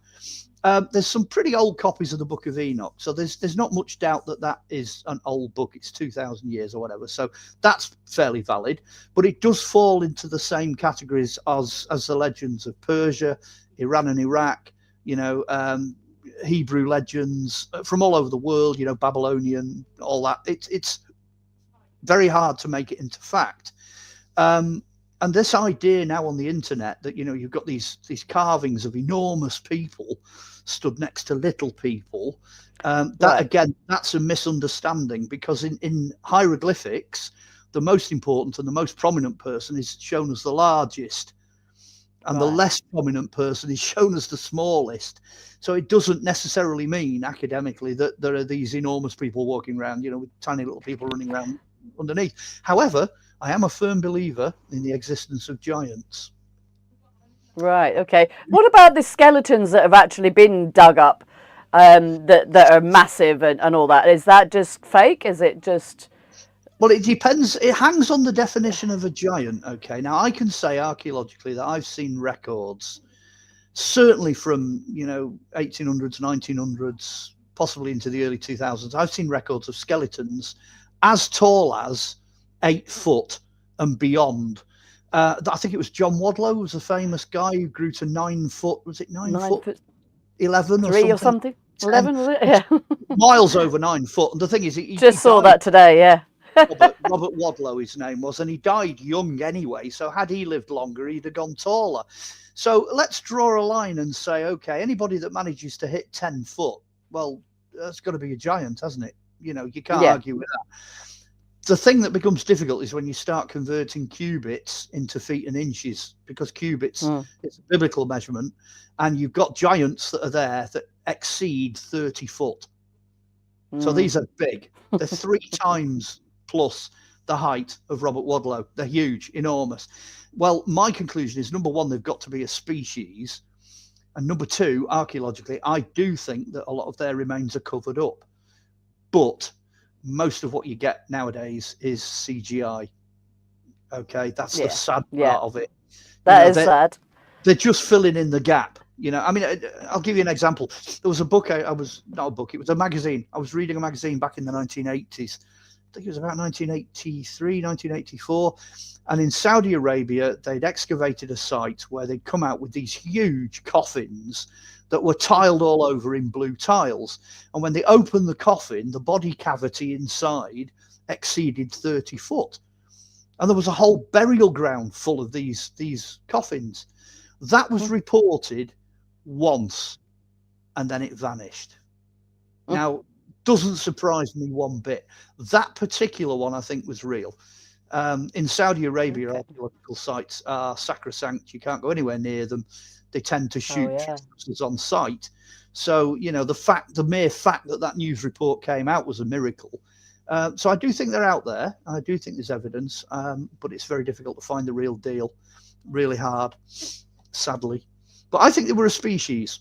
there's some pretty old copies of the Book of Enoch. So there's not much doubt that that is an old book. It's 2,000 years or whatever. So that's fairly valid. But it does fall into the same categories as the legends of Persia, Iran and Iraq, you know, Hebrew legends from all over the world, you know, Babylonian, all that. It's very hard to make it into fact. And this idea now on the internet that, you know, you've got these carvings of enormous people stood next to little people, again, that's a misunderstanding, because in hieroglyphics, the most important and the most prominent person is shown as the largest, and the less prominent person is shown as the smallest. So it doesn't necessarily mean academically that there are these enormous people walking around, you know, with tiny little people running around underneath. However, I am a firm believer in the existence of giants. Right. Okay. What about the skeletons that have actually been dug up, that are massive and all that? Is that just fake? Is it just? Well, it depends. It hangs on the definition of a giant. Okay. Now, I can say archaeologically that I've seen records, certainly from, you know, 1800s, 1900s, possibly into the early 2000s. I've seen records of skeletons as tall as 8 foot and beyond. I think it was John Wadlow, was a famous guy who grew to 9 foot. Was it 9 foot 11 or 3 something? or something? 10, 11 was it? Yeah. miles over 9 foot. And the thing is, he Just saw died. that today. Yeah. Robert Wadlow, his name was, and he died young anyway. So had he lived longer, he'd have gone taller. So let's draw a line and say, okay, anybody that manages to hit 10 foot, well, that's got to be a giant, hasn't it? You know, you can't argue with that. The thing that becomes difficult is when you start converting cubits into feet and inches, because cubits it's a biblical measurement, and you've got giants that are there that exceed 30 foot. So these are big. They're 3 times plus the height of Robert Wadlow. They're huge, enormous. Well, my conclusion is, number one, they've got to be a species. And number two, archaeologically, I do think that a lot of their remains are covered up. But most of what you get nowadays is CGI. Okay, that's the sad part of it. That is sad. They're just filling in the gap. You know, I mean, I'll give you an example. There was a book, it was a magazine. I was reading a magazine back in the 1980s. I think it was about 1983, 1984. And in Saudi Arabia, they'd excavated a site where they'd come out with these huge coffins that were tiled all over in blue tiles. And when they opened the coffin, the body cavity inside exceeded 30 foot. And there was a whole burial ground full of these coffins. That was reported once, and then it vanished. Now, doesn't surprise me one bit. That particular one, I think, was real. In Saudi Arabia, archaeological sites are sacrosanct. You can't go anywhere near them. They tend to shoot trespassers on site. So, you know, the mere fact that news report came out was a miracle. So I do think they're out there. I do think there's evidence, but it's very difficult to find the real deal. Really hard, sadly. But I think they were a species.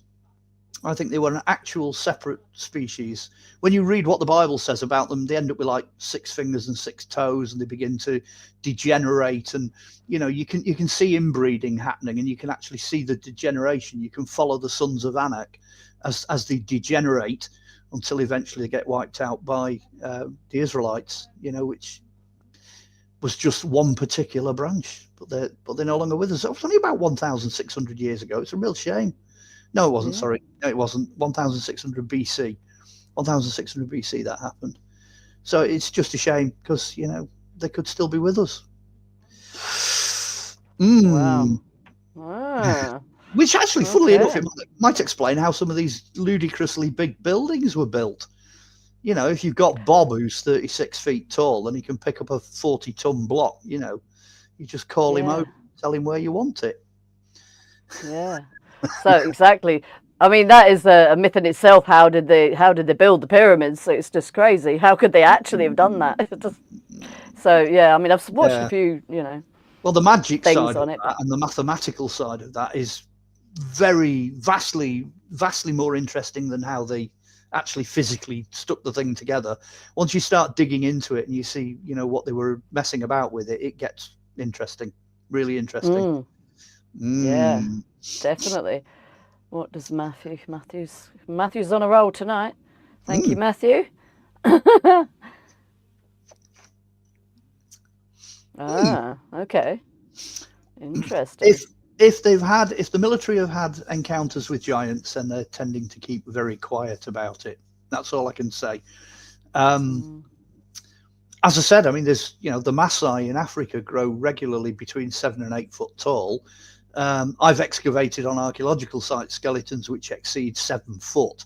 I think they were an actual separate species. When you read what the Bible says about them, they end up with like 6 fingers and 6 toes, and they begin to degenerate. And you know, you can see inbreeding happening, and you can actually see the degeneration. You can follow the sons of Anak as they degenerate until eventually they get wiped out by the Israelites. You know, which was just one particular branch, but they're no longer with us. It was only about 1,600 years ago. It's a real shame. No, it wasn't. Sorry, no, it wasn't. 1,600 BC. 1,600 BC that happened. So it's just a shame because, you know, they could still be with us. Wow. Which actually, funnily enough, it might explain how some of these ludicrously big buildings were built. You know, if you've got Bob who's 36 feet tall and he can pick up a 40-ton block, you know, you just call him over, tell him where you want it. Yeah. So exactly. I mean, that is a myth in itself. How did they build the pyramids? So it's just crazy. How could they actually have done that? So yeah, I mean, I've watched a few, you know. Well, the magic side of that and the mathematical side of that is vastly more interesting than how they actually physically stuck the thing together. Once you start digging into it and you see, you know, what they were messing about with it, it gets interesting, really interesting. Yeah, definitely. What does Matthew's on a roll tonight. Thank you, Matthew. Okay. Interesting. If the military have had encounters with giants, then they're tending to keep very quiet about it. That's all I can say. As I said, I mean, there's, you know, the Maasai in Africa grow regularly between 7 and 8 foot tall. I've excavated on archaeological sites skeletons which exceed 7 foot,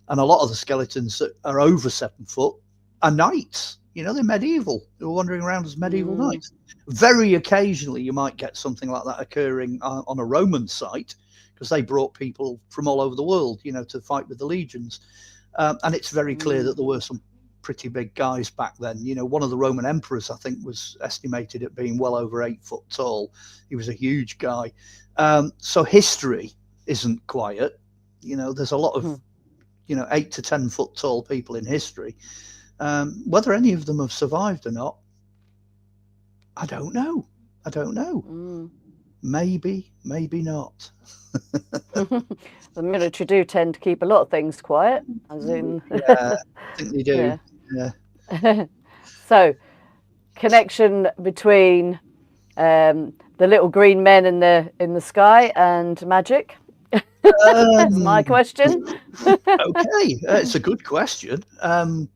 and a lot of the skeletons that are over 7 foot are knights. You know, they're medieval. They were wandering around as medieval knights. Very occasionally, you might get something like that occurring on a Roman site, because they brought people from all over the world, you know, to fight with the legions. And it's very clear that there were some pretty big guys back then. You know, one of the Roman emperors, I think, was estimated at being well over 8 foot tall. He was a huge guy. So history isn't quiet. You know, there's a lot of, you know, 8 to 10 foot tall people in history. Whether any of them have survived or not, I don't know. Maybe not. The military do tend to keep a lot of things quiet, as in. Yeah, I think they do. Yeah. So, connection between the the little green men in the sky and magic? That's my question. Okay, it's a good question. I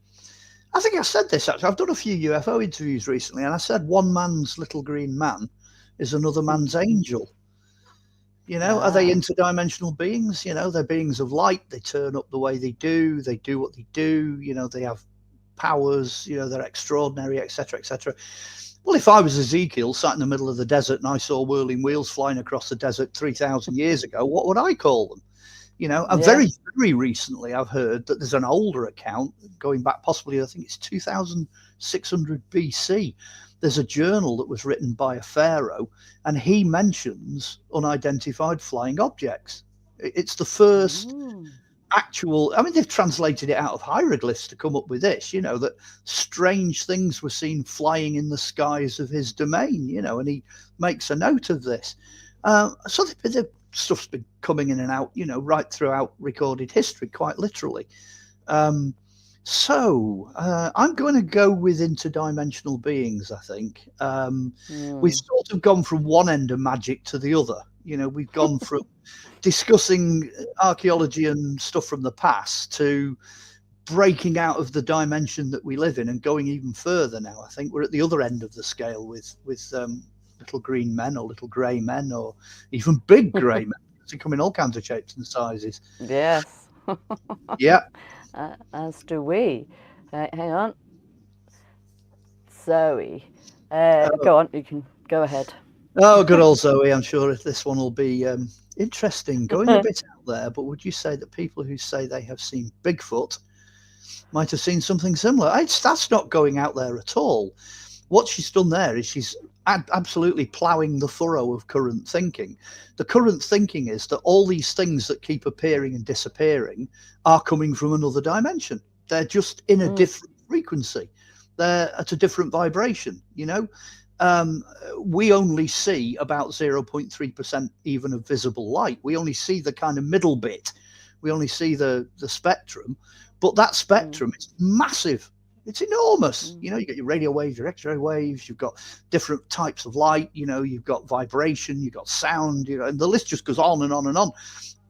think I said this actually. I've done a few UFO interviews recently, and I said one man's little green man is another man's angel. You know, are they interdimensional beings? You know, they're beings of light. They turn up the way they do what they do. You know, they have powers. You know, they're extraordinary, etc., etc. Well, if I was Ezekiel sat in the middle of the desert and I saw whirling wheels flying across the desert 3,000 years ago, what would I call them? You know, and very, very recently I've heard that there's an older account going back possibly, I think it's 2600 BC. There's a journal that was written by a pharaoh, and he mentions unidentified flying objects. It's the first actual, I mean, they've translated it out of hieroglyphs to come up with this, you know, that strange things were seen flying in the skies of his domain, you know, and he makes a note of this. So the stuff's been coming in and out, you know, right throughout recorded history, quite literally. So I'm going to go with interdimensional beings, I think. We've sort of gone from one end of magic to the other. You know, we've gone from discussing archaeology and stuff from the past to breaking out of the dimension that we live in and going even further now. I think we're at the other end of the scale with little green men or little grey men or even big grey men. They come in all kinds of shapes and sizes. Yes. Yeah. As do we. Hang on. Zoe. Go on, you can go ahead. Oh, good old Zoe. I'm sure this one will be interesting. Going a bit out there, but would you say that people who say they have seen Bigfoot might have seen something similar? That's not going out there at all. What she's done there is she's absolutely ploughing the furrow of current thinking. The current thinking is that all these things that keep appearing and disappearing are coming from another dimension. They're just in a different frequency. They're at a different vibration, you know. We only see about 0.3% even of visible light. We only see the kind of middle bit. We only see the spectrum, but that spectrum is massive. It's enormous. You know, you got your radio waves, your X-ray waves, you've got different types of light, you know, you've got vibration, you've got sound, you know, and the list just goes on and on and on.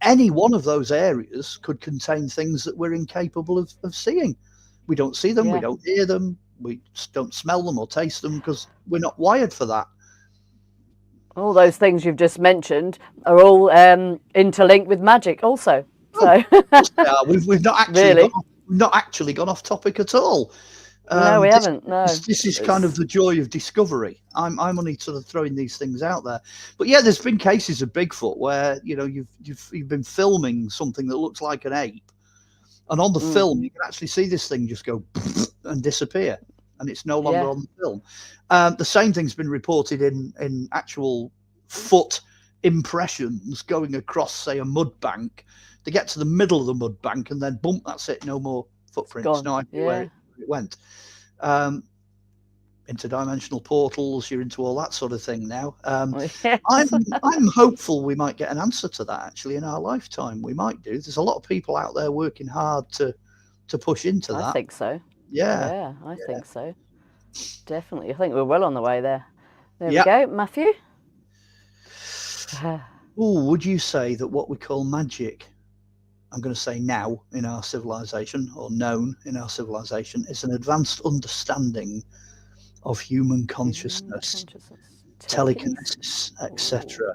Any one of those areas could contain things that we're incapable of seeing. We don't see them, we don't hear them, we don't smell them or taste them because we're not wired for that. All those things you've just mentioned are all interlinked with magic also. So we've not actually really? not actually gone off topic at all. No, we haven't. No, this is kind of the joy of discovery. I'm only sort of throwing these things out there, but yeah, there's been cases of Bigfoot where you know you've been filming something that looks like an ape, and on the film you can actually see this thing just go and disappear, and it's no longer on the film. The same thing's been reported in actual foot impressions going across, say, a mud bank. They get to the middle of the mud bank and then boom, that's it. No more footprints. No idea where it went. Interdimensional portals. You're into all that sort of thing now. I'm hopeful we might get an answer to that actually in our lifetime. We might do. There's a lot of people out there working hard to push into that. I think so. Yeah. I think so. Definitely. I think we're well on the way there. There we go, Matthew. Would you say that what we call magic, I'm going to say now in our civilization, or known in our civilization, is an advanced understanding of human consciousness, telekinesis, etc.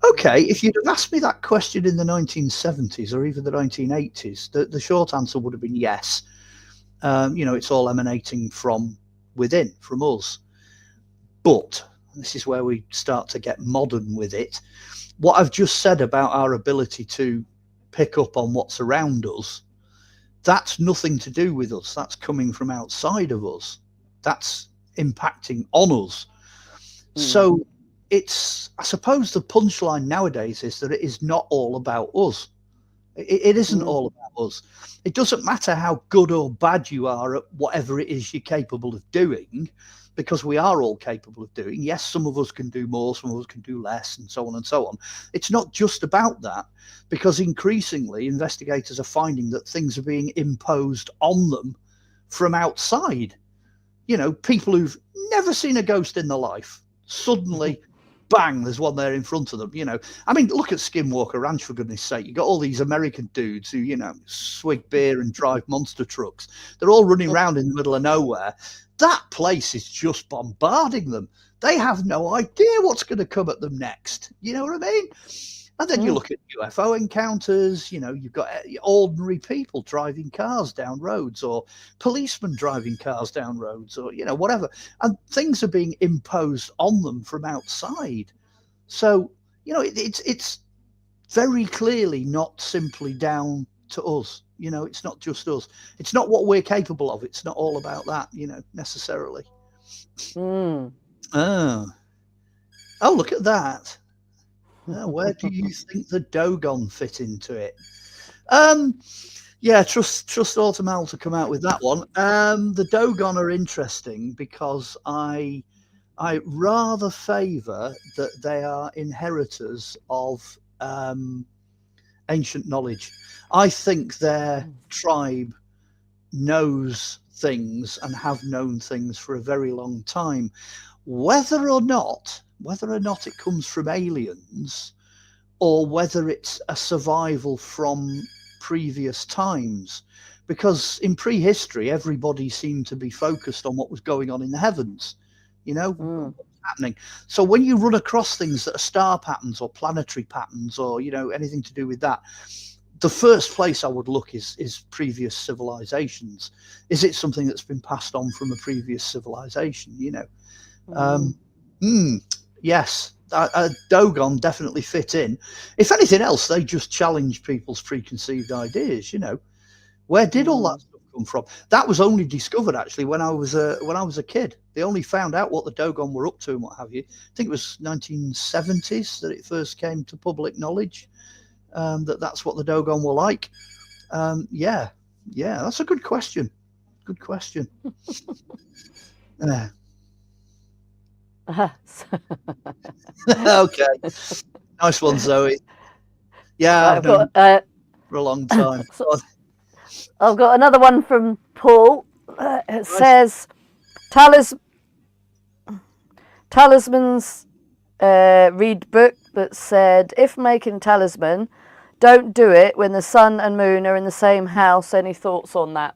Okay, if you'd have asked me that question in the 1970s or even the 1980s, the short answer would have been yes. You know, it's all emanating from within, from us. But this is where we start to get modern with it. What I've just said about our ability to pick up on what's around us, that's nothing to do with us. That's coming from outside of us. That's impacting on us. So it's, I suppose the punchline nowadays is that it is not all about us. It isn't all about us. It doesn't matter how good or bad you are at whatever it is you're capable of doing, because we are all capable of doing. Yes, some of us can do more, some of us can do less, and so on and so on. It's not just about that, because increasingly investigators are finding that things are being imposed on them from outside. You know, people who've never seen a ghost in their life, suddenly bang, there's one there in front of them. I mean, look at Skinwalker Ranch, for goodness sake. You got all these American dudes who, swig beer and drive monster trucks. They're all running around in the middle of nowhere. That place is just bombarding them. They have no idea what's going to come at them next. You know what I mean? And then you look at UFO encounters, you've got ordinary people driving cars down roads, or policemen driving cars down roads, or, whatever. And things are being imposed on them from outside. So, it's very clearly not simply down to us. It's not just us. It's not what we're capable of. It's not all about that, necessarily. Oh, look at that. Where do you think the Dogon fit into it? Yeah, trust Automal to come out with that one. The Dogon are interesting because I rather favour that they are inheritors of ancient knowledge. I think their tribe knows things and have known things for a very long time. Whether or not it comes from aliens, or whether it's a survival from previous times, because in prehistory everybody seemed to be focused on what was going on in the heavens, what was happening. So when you run across things that are star patterns or planetary patterns, or anything to do with that, the first place I would look is previous civilizations. Is it something that's been passed on from a previous civilization? Yes, a Dogon definitely fit in. If anything else, they just challenge people's preconceived ideas. Where did all that stuff come from? That was only discovered actually when I was a kid. They only found out what the Dogon were up to and what have you. I think it was 1970s that it first came to public knowledge. That's what the Dogon were like. Yeah, that's a good question. Good question. Okay, nice one, Zoe. Yeah, I've known for a long time. I've got another one from Paul. It says, talismans read book that said, if making talisman, don't do it when the sun and moon are in the same house. Any thoughts on that?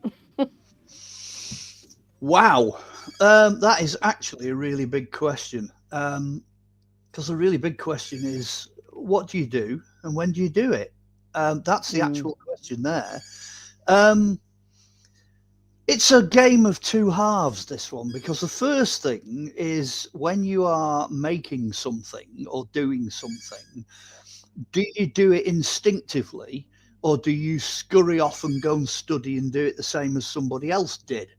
Wow. That is actually a really big question, because the really big question is, what do you do and when do you do it? That's the actual question there. It's a game of two halves, this one, because the first thing is, when you are making something or doing something, do you do it instinctively, or do you scurry off and go and study and do it the same as somebody else did?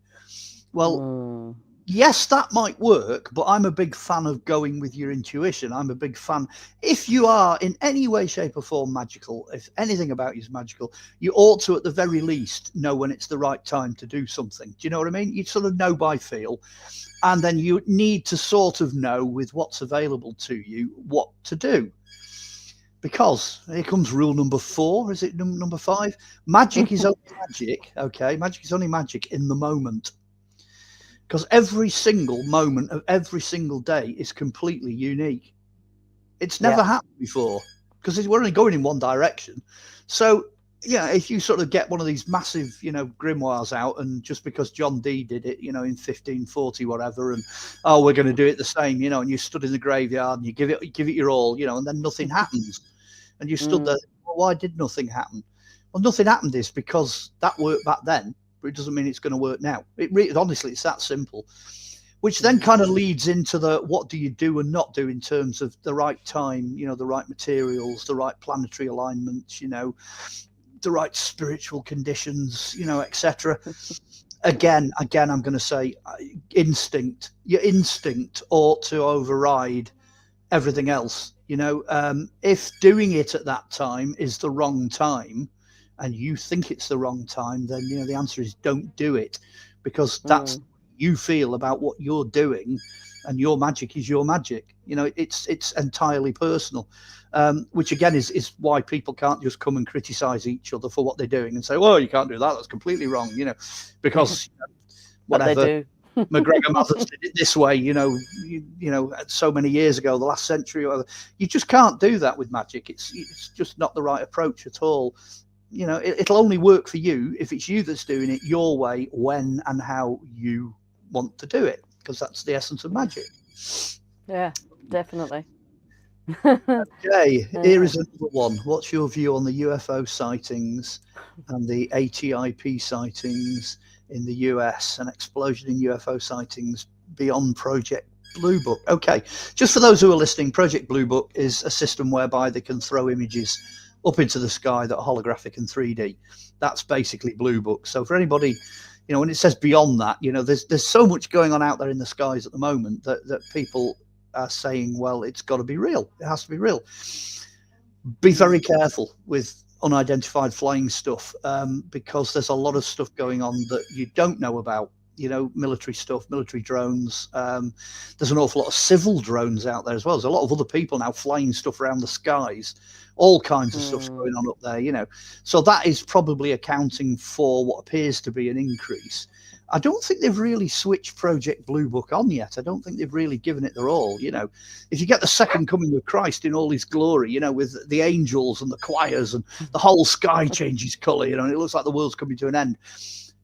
Well, yes, that might work, but I'm a big fan of going with your intuition. I'm a big fan. If you are in any way, shape or form magical, if anything about you is magical, you ought to, at the very least, know when it's the right time to do something. Do you know what I mean? You sort of know by feel. And then you need to sort of know, with what's available to you, what to do. Because here comes rule number 4. Is it number 5? Magic is only magic. Okay, magic is only magic in the moment. Because every single moment of every single day is completely unique. It's never happened before, because we're only going in one direction. So, yeah, if you sort of get one of these massive, grimoires out, and just because John Dee did it, in 1540, whatever, and we're going to do it the same, and you stood in the graveyard and you give it your all, and then nothing happens, and you stood there. Well, why did nothing happen? Well, nothing happened is because that worked back then, but it doesn't mean it's going to work now. Honestly, it's that simple. Which then kind of leads into the, what do you do and not do in terms of the right time, the right materials, the right planetary alignments, the right spiritual conditions, etc. Again, I'm going to say instinct. Your instinct ought to override everything else. If doing it at that time is the wrong time, and you think it's the wrong time, then the answer is don't do it, because that's you feel about what you're doing, and your magic is your magic. It's entirely personal, which again is why people can't just come and criticize each other for what they're doing and say, well, you can't do that, that's completely wrong, because whatever. But they do. McGregor Mathers did it this way, you know, so many years ago, the last century or whatever. You just can't do that with magic. It's just not the right approach at all. You know, it'll only work for you if it's you that's doing it your way, when and how you want to do it, because that's the essence of magic. Yeah, definitely. Okay, here is another one. What's your view on the UFO sightings and the ATIP sightings in the US, an explosion in UFO sightings beyond Project Blue Book? Okay, just for those who are listening, Project Blue Book is a system whereby they can throw images up into the sky that are holographic and 3D. That's basically Blue Book. So for anybody, you know, when it says beyond that, you know, there's so much going on out there in the skies at the moment that people are saying, well, it's got to be real. It has to be real. Be very careful with unidentified flying stuff, because there's a lot of stuff going on that you don't know about. You know, military stuff, military drones. There's an awful lot of civil drones out there as well. There's a lot of other people now flying stuff around the skies. All kinds of stuff's going on up there, you know. So that is probably accounting for what appears to be an increase. I don't think they've really switched Project Blue Book on yet. I don't think they've really given it their all. You know, if you get the second coming of Christ in all his glory, you know, with the angels and the choirs and the whole sky changes colour, you know, and it looks like the world's coming to an end.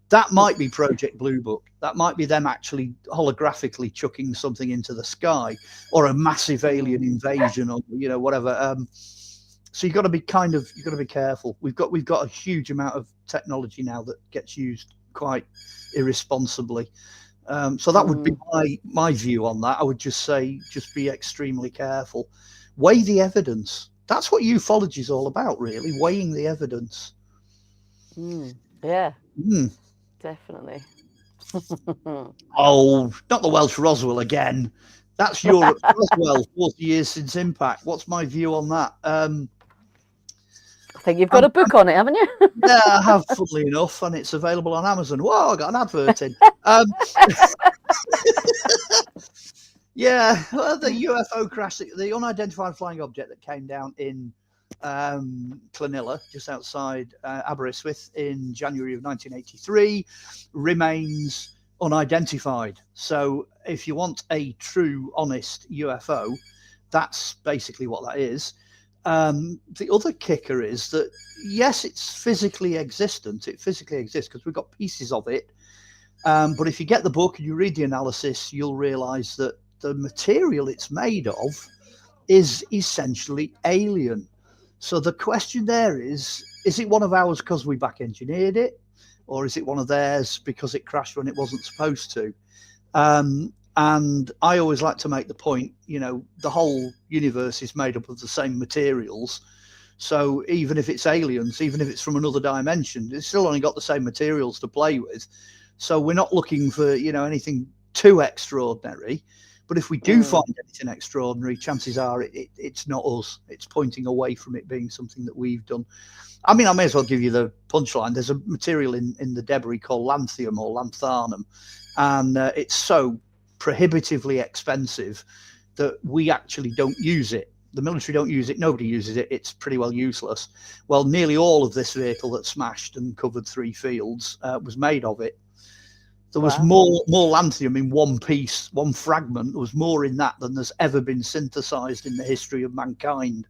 That might be Project Blue Book. That might be them actually holographically chucking something into the sky, or a massive alien invasion, or, you know, whatever. So you've got to be careful. We've got a huge amount of technology now that gets used quite irresponsibly. So that would be my view on that. I would just say, just be extremely careful. Weigh the evidence. That's what ufology is all about, really, weighing the evidence. Yeah, definitely. Oh, not the Welsh Roswell again. That's Europe's Roswell, 40 years since impact. What's my view on that? I think you've got a book on it, haven't you? Yeah, I have, funnily enough, and it's available on Amazon. Whoa, I got an advert in. Yeah, well, the UFO crash, the unidentified flying object that came down in Clonilla, just outside Aberystwyth, in January of 1983, remains unidentified. So if you want a true, honest UFO, that's basically what that is. The other kicker is that, yes, it's physically existent. It physically exists because we've got pieces of it. But if you get the book and you read the analysis, you'll realize that the material it's made of is essentially alien. So the question there is it one of ours because we back engineered it, or is it one of theirs because it crashed when it wasn't supposed to? And I always like to make the point, you know, the whole universe is made up of the same materials. So even if it's aliens, even if it's from another dimension, it's still only got the same materials to play with. So we're not looking for, you know, anything too extraordinary. But if we do find anything extraordinary, chances are it's not us. It's pointing away from it being something that we've done. I mean, I may as well give you the punchline. There's a material in the debris called lanthanum or lanthanum, and it's so prohibitively expensive that we actually don't use it. The military don't use it. Nobody uses it. It's pretty well useless. Well, nearly all of this vehicle that smashed and covered 3 fields was made of it. There was more lanthanum in one piece, one fragment. There was more in that than there's ever been synthesized in the history of mankind.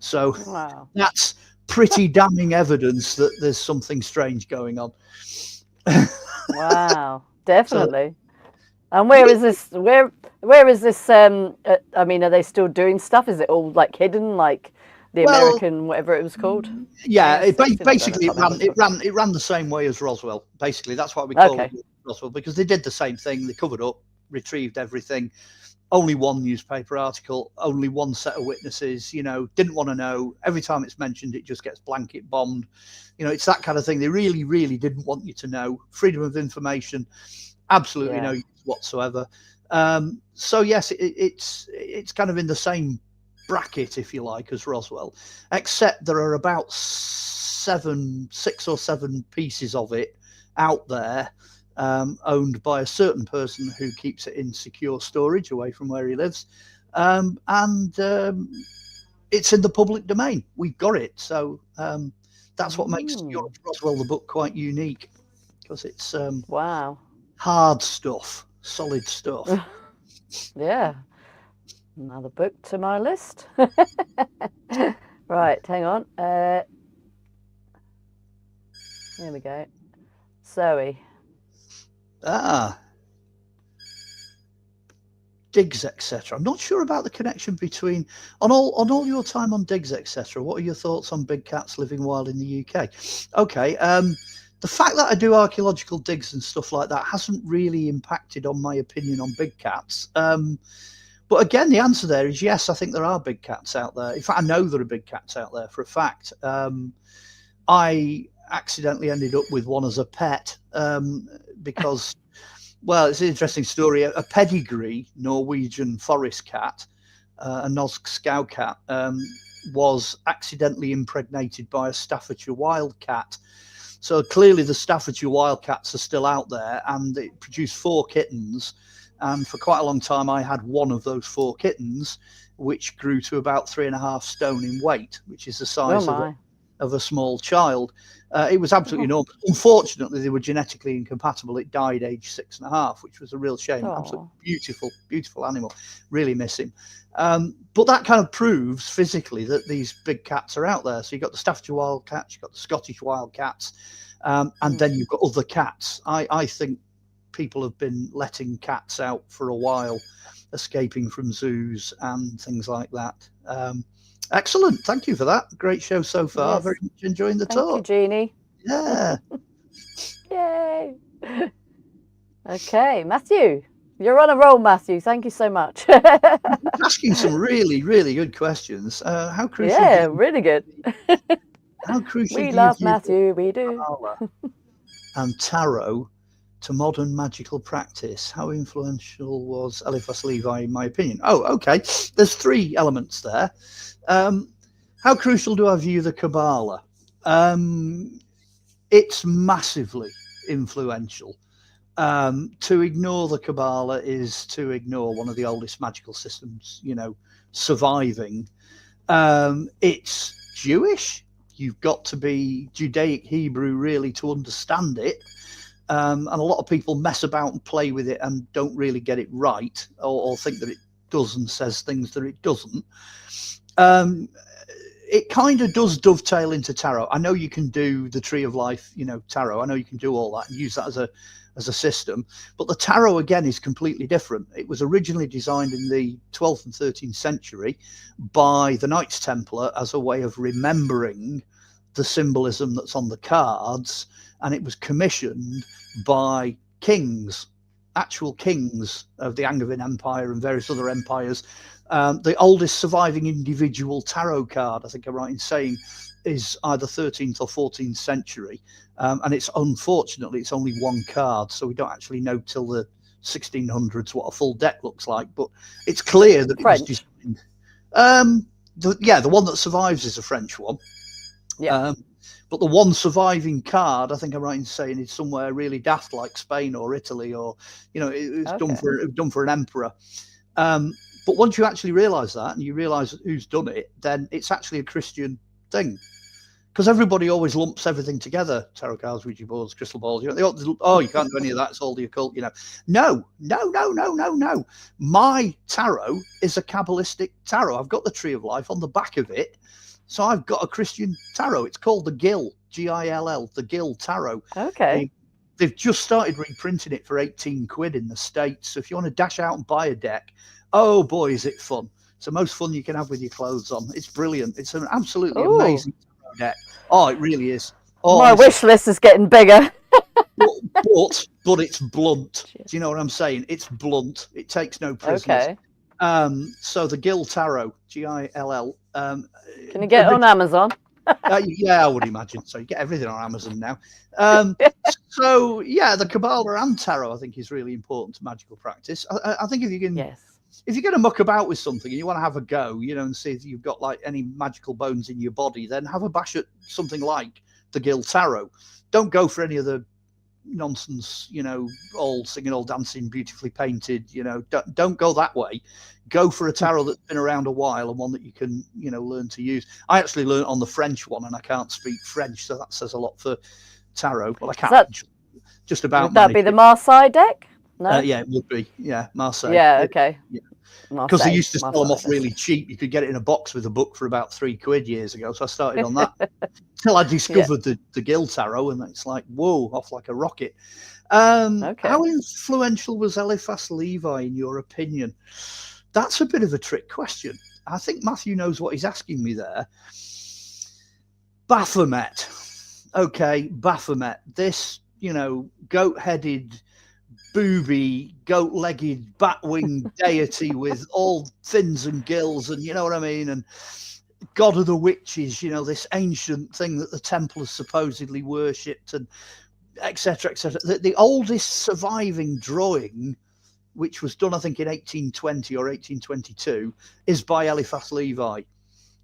So that's pretty damning evidence that there's something strange going on. Wow, definitely. And where is this? Where is this? I mean, are they still doing stuff? Is it all like hidden, like the American, whatever it was called? Yeah, basically it ran the same way as Roswell. Basically, that's why we call it Roswell, because they did the same thing. They covered up, retrieved everything. Only one newspaper article, only one set of witnesses. You know, didn't want to know. Every time it's mentioned, it just gets blanket bombed. You know, it's that kind of thing. They really, really didn't want you to know. Freedom of information, absolutely no use whatsoever. So yes, it's kind of in the same bracket, if you like, as Roswell, except there are about 6 or 7 pieces of it out there, owned by a certain person who keeps it in secure storage away from where he lives, and it's in the public domain. We've got it, so that's what makes Roswell the book quite unique, because it's hard stuff. Solid stuff. Yeah. Another book to my list. Right, hang on. There we go. Zoe. Digs, etc. I'm not sure about the connection between on all your time on digs, etc. What are your thoughts on big cats living wild in the UK? Okay, the fact that I do archaeological digs and stuff like that hasn't really impacted on my opinion on big cats. But again, the answer there is yes. I think there are big cats out there. In fact, I know there are big cats out there for a fact. I accidentally ended up with one as a pet because. Well, it's an interesting story. A pedigree Norwegian forest cat, a norsk scow cat, was accidentally impregnated by a Staffordshire wildcat. So clearly the Staffordshire wildcats are still out there, and it produced 4 kittens. And for quite a long time, I had one of those 4 kittens, which grew to about 3.5 stone in weight, which is the size of a small child. It was absolutely enormous. Unfortunately, they were genetically incompatible. It died age 6.5, which was a real shame. Absolutely beautiful, beautiful animal. Really miss him. But that kind of proves physically that these big cats are out there. So you've got the Staffordshire wildcats, you've got the Scottish wildcats, and then you've got other cats. I think people have been letting cats out for a while, escaping from zoos and things like that. Excellent. Thank you for that. Great show so far. Yes. Very much enjoying the talk. Thank you, Jeannie. Yeah. Yay. Okay, Matthew. You're on a roll, Matthew. Thank you so much. Asking some really, really good questions. How crucial? Yeah, really good. How crucial? We love Matthew. We do. And tarot to modern magical practice. How influential was Eliphas Levi, in my opinion? Oh, okay. There's 3 elements there. How crucial do I view the Kabbalah? It's massively influential. To ignore the Kabbalah is to ignore one of the oldest magical systems, surviving. It's Jewish. You've got to be Judaic Hebrew really to understand it. And a lot of people mess about and play with it and don't really get it right, or think that it does and says things that it doesn't. It kind of does dovetail into tarot. I know you can do the Tree of Life, tarot. I know you can do all that and use that as a system, but the tarot again is completely different. It was originally designed in the 12th and 13th century by the Knights Templar as a way of remembering the symbolism that's on the cards, and it was commissioned by kings, actual kings of the Angevin Empire and various other empires. The oldest surviving individual tarot card, I think I'm right in saying, is either 13th or 14th century. And it's unfortunately, it's only 1 card. So we don't actually know till the 1600s what a full deck looks like. But it's clear that French. It was designed. The one that survives is a French one. Yeah. But the one surviving card, I think I'm right in saying, is somewhere really daft like Spain or Italy, or, it's done for an emperor. But once you actually realise that, and you realise who's done it, then it's actually a Christian thing. Because everybody always lumps everything together: tarot cards, Ouija boards, crystal balls. You can't do any of that. It's all the occult. No. My tarot is a Kabbalistic tarot. I've got the Tree of Life on the back of it, so I've got a Christian tarot. It's called the Gill, Gill, the Gill Tarot. Okay. They've just started reprinting it for 18 quid in the States. So if you want to dash out and buy a deck, oh boy, is it fun! It's the most fun you can have with your clothes on. It's brilliant. It's an absolutely amazing deck. Oh, it really is. Oh, my wish list is getting bigger. but it's blunt. Do you know what I'm saying? It's blunt. It takes no prisoners. Okay. So the Gill Tarot, Gill. Can you get it on Amazon? Yeah, I would imagine so. You get everything on Amazon now. So yeah, the Kabbalah and tarot, I think, is really important to magical practice. I think if you can, if you're going to muck about with something and you want to have a go, and see if you've got like any magical bones in your body, then have a bash at something like the Gill Tarot. Don't go for any of the nonsense, all singing, all dancing, beautifully painted. Don't go that way. Go for a tarot that's been around a while and one that you can, learn to use. I actually learned on the French one, and I can't speak French, so that says a lot for tarot. Well, I can't just about. Would that be the Marseille deck? No. Yeah, it would be. Yeah, Marseille. Yeah. Okay. Because they Marseille. used to sell them off really cheap. You could get it in a box with a book for about £3 years ago. So I started on that till I discovered the Gill Tarot, and it's like, whoa, off like a rocket. How influential was Eliphas Levi in your opinion? That's a bit of a trick question. I think Matthew knows what he's asking me there. Baphomet. Okay, Baphomet. This, goat-headed, booby, goat-legged, bat-winged deity with all fins and gills, and you know what I mean, and god of the witches, this ancient thing that the Templars supposedly worshipped, and etc., etc. The oldest surviving drawing, which was done, I think, in 1820 or 1822, is by Eliphas Levi.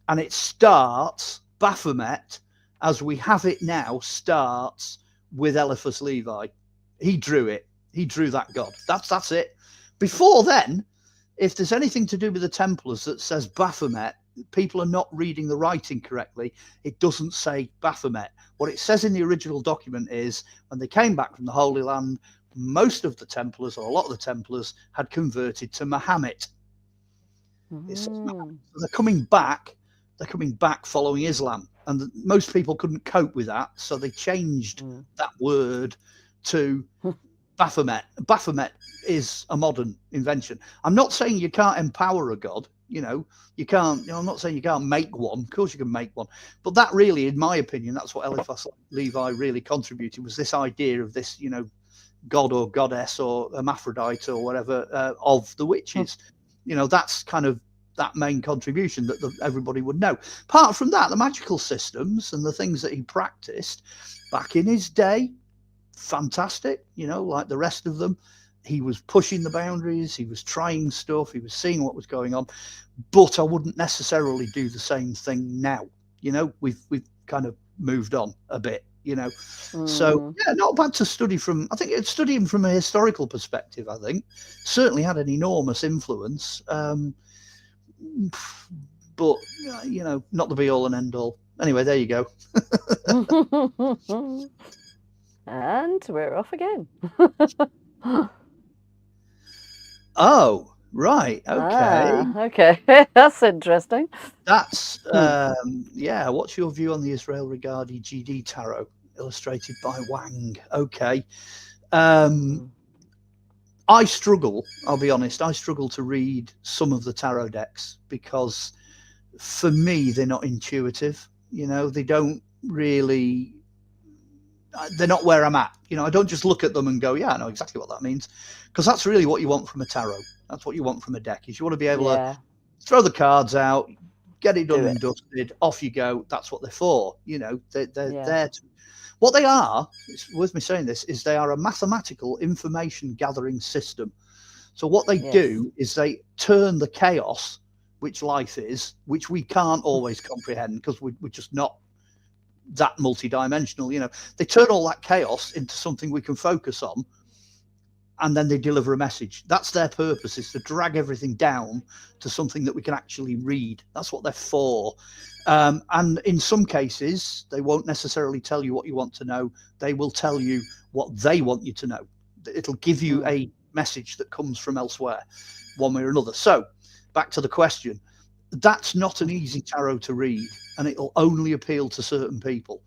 And it starts, Baphomet, as we have it now, starts with Eliphas Levi. He drew it. He drew that god. That's it. Before then, if there's anything to do with the Templars that says Baphomet, people are not reading the writing correctly. It doesn't say Baphomet. What it says in the original document is, when they came back from the Holy Land, most of the Templars, or a lot of the Templars, had converted to Muhammad. They're coming back. They're coming back following Islam, and most people couldn't cope with that, so they changed that word to Baphomet. Baphomet is a modern invention. I'm not saying you can't empower a god. You can't. I'm not saying you can't make one. Of course, you can make one, but that really, in my opinion, that's what Eliphas Levi really contributed, was this idea of this, god or goddess or hermaphrodite or whatever of the witches. That's kind of that main contribution that everybody would know. Apart from that, the magical systems and the things that he practiced back in his day, fantastic. Like the rest of them, he was pushing the boundaries, he was trying stuff, he was seeing what was going on. But I wouldn't necessarily do the same thing now. We've kind of moved on a bit. So yeah, not bad to study from. I think it's studying from a historical perspective. I think certainly had an enormous influence, but not the be all and end all. Anyway, there you go. And we're off again. Oh, right. Okay. Okay. That's interesting. That's yeah. What's your view on the Israel Regardie GD Tarot, illustrated by Wang? Okay. I struggle, I'll be honest, I struggle to read some of the tarot decks because for me, they're not intuitive. They don't really, they're not where I'm at. I don't just look at them and go, yeah, I know exactly what that means. Because that's really what you want from a tarot. That's what you want from a deck, is you want to be able to throw the cards out, get it done and dusted, off you go. That's what they're for. They're there to, what they are, it's worth me saying this, is they are a mathematical information gathering system. So what they do is they turn the chaos, which life is, which we can't always comprehend because we're just not that multidimensional. They turn all that chaos into something we can focus on, and then they deliver a message. That's their purpose, is to drag everything down to something that we can actually read. That's what they're for. And in some cases, they won't necessarily tell you what you want to know. They will tell you what they want you to know. It'll give you a message that comes from elsewhere, one way or another. So back to the question, that's not an easy tarot to read, and it'll only appeal to certain people.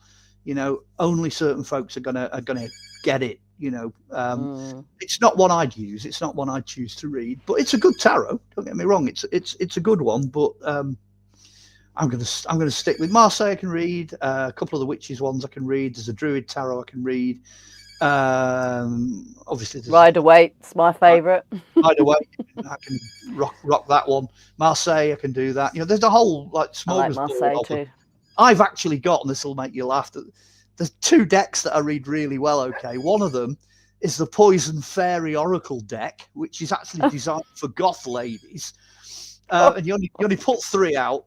Only certain folks are gonna get it. It's not one I'd use. It's not one I'd choose to read, but it's a good tarot. Don't get me wrong. It's a good one, but I'm gonna stick with Marseille. I can read a couple of the witches ones. I can read. There's a Druid tarot I can read. Obviously, Rider-Waite's my favourite. Rider-Waite, I can rock that one. Marseille, I can do that. There's a whole smorgasbord. I like Marseille too. I've actually got, and this will make you laugh, there's two decks that I read really well. Okay, one of them is the Poison Fairy Oracle deck, which is actually designed for goth ladies, and you only put 3 out.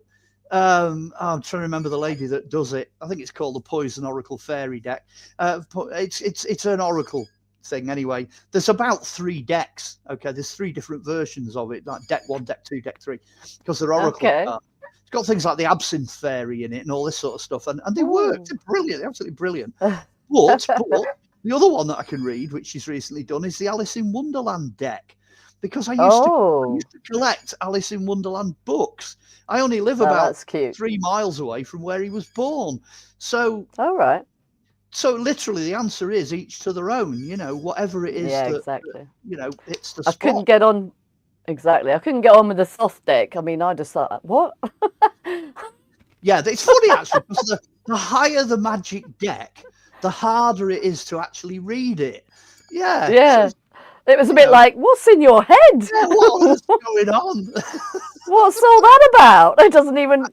I'm trying to remember the lady that does it. I think it's called the Poison Oracle Fairy deck. It's an oracle thing anyway. There's about 3 decks. Okay, there's 3 different versions of it, like deck 1, deck 2, deck 3, because they're oracle cards. It's got things like the Absinthe Fairy in it and all this sort of stuff, and they work. They're brilliant. They're absolutely brilliant. But The other one that I can read, which she's recently done, is the Alice in Wonderland deck, because I used to collect Alice in Wonderland books. I only live about 3 miles away from where he was born. So, so literally the answer is each to their own, you know, whatever it is you know, it's the spot. I couldn't get on, I couldn't get on with the soft deck. I mean, I just thought, what? Yeah, it's funny actually, because the higher the Magic deck, the harder it is to actually read it. Yeah. Yeah. It was a bit like, what's in your head? Yeah, what is going on? What's all that about? It doesn't even,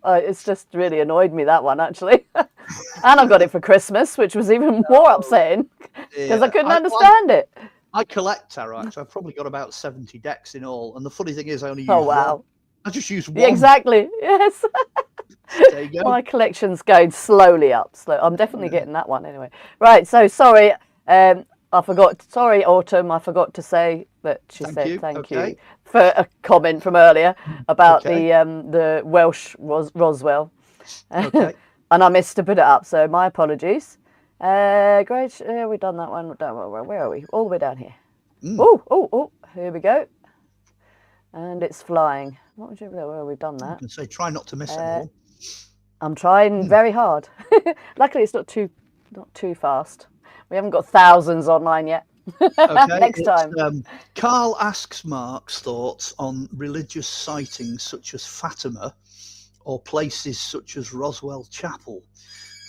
it's just really annoyed me, that one, actually. And I got it for Christmas, which was even more upsetting, because I couldn't understand it. I collect tarot, actually. I've probably got about 70 decks in all. And the funny thing is, I only use one. I just use one. Exactly, yes. There you go. My collection's going slowly up. I'm definitely getting that one anyway. Right, so sorry. I forgot. Sorry, Autumn. I forgot to say that she said thank you for a comment from earlier about the Welsh Roswell, and I missed to put it up. So my apologies. Great. We've done that one. Where are we? All the way down here. Oh! Here we go. And it's flying. What would you? Where we've done that? I can say try not to miss anyone. I'm trying very hard. Luckily, it's not too fast. We haven't got thousands online yet. Next time. Carl asks Mark's thoughts on religious sightings such as Fatima or places such as Roswell Chapel.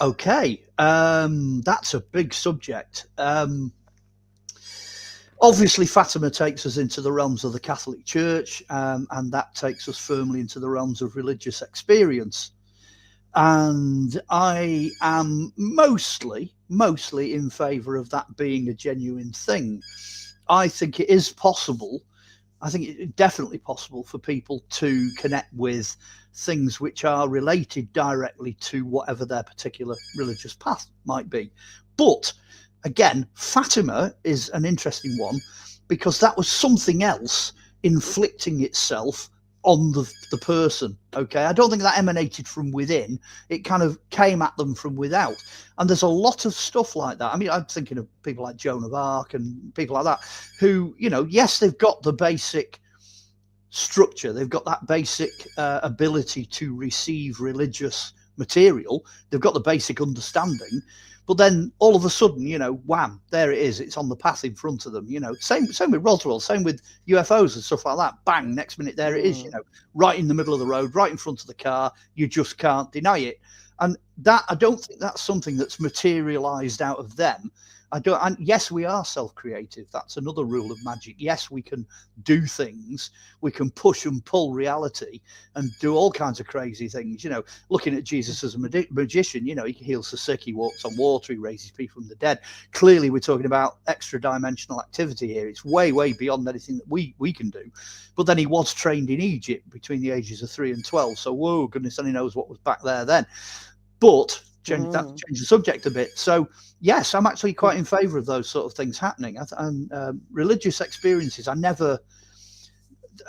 Okay, that's a big subject. Obviously, Fatima takes us into the realms of the Catholic Church, and that takes us firmly into the realms of religious experience. And I am mostly in favour of that being a genuine thing. I think it is possible. I think it's definitely possible for people to connect with things which are related directly to whatever their particular religious path might be. But again, Fatima is an interesting one, because that was something else inflicting itself on the person. Okay, I don't think that emanated from within. It kind of came at them from without. And there's a lot of stuff like that. I mean, I'm thinking of people like Joan of Arc and people like that who, you know, yes, they've got the basic structure, they've got that basic ability to receive religious material, they've got the basic understanding, but then all of a sudden, you know, wham, there it is, it's on the path in front of them. You know, same with Roswell, same with UFOs and stuff like that. Bang, next minute there it is, you know, right in the middle of the road, right in front of the car. You just can't deny it. And that, I don't think that's something that's materialized out of them. And yes, we are self-creative. That's another rule of magic. Yes, we can do things. We can push and pull reality and do all kinds of crazy things. You know, looking at Jesus as a magician, you know, he heals the sick, he walks on water, he raises people from the dead. Clearly, we're talking about extra dimensional activity here. It's way, way beyond anything that we can do. But then he was trained in Egypt between the ages of 3 and 12. So, whoa, goodness only knows what was back there then. But that changed the subject a bit. So yes, I'm actually quite in favour of those sort of things happening. And religious experiences, another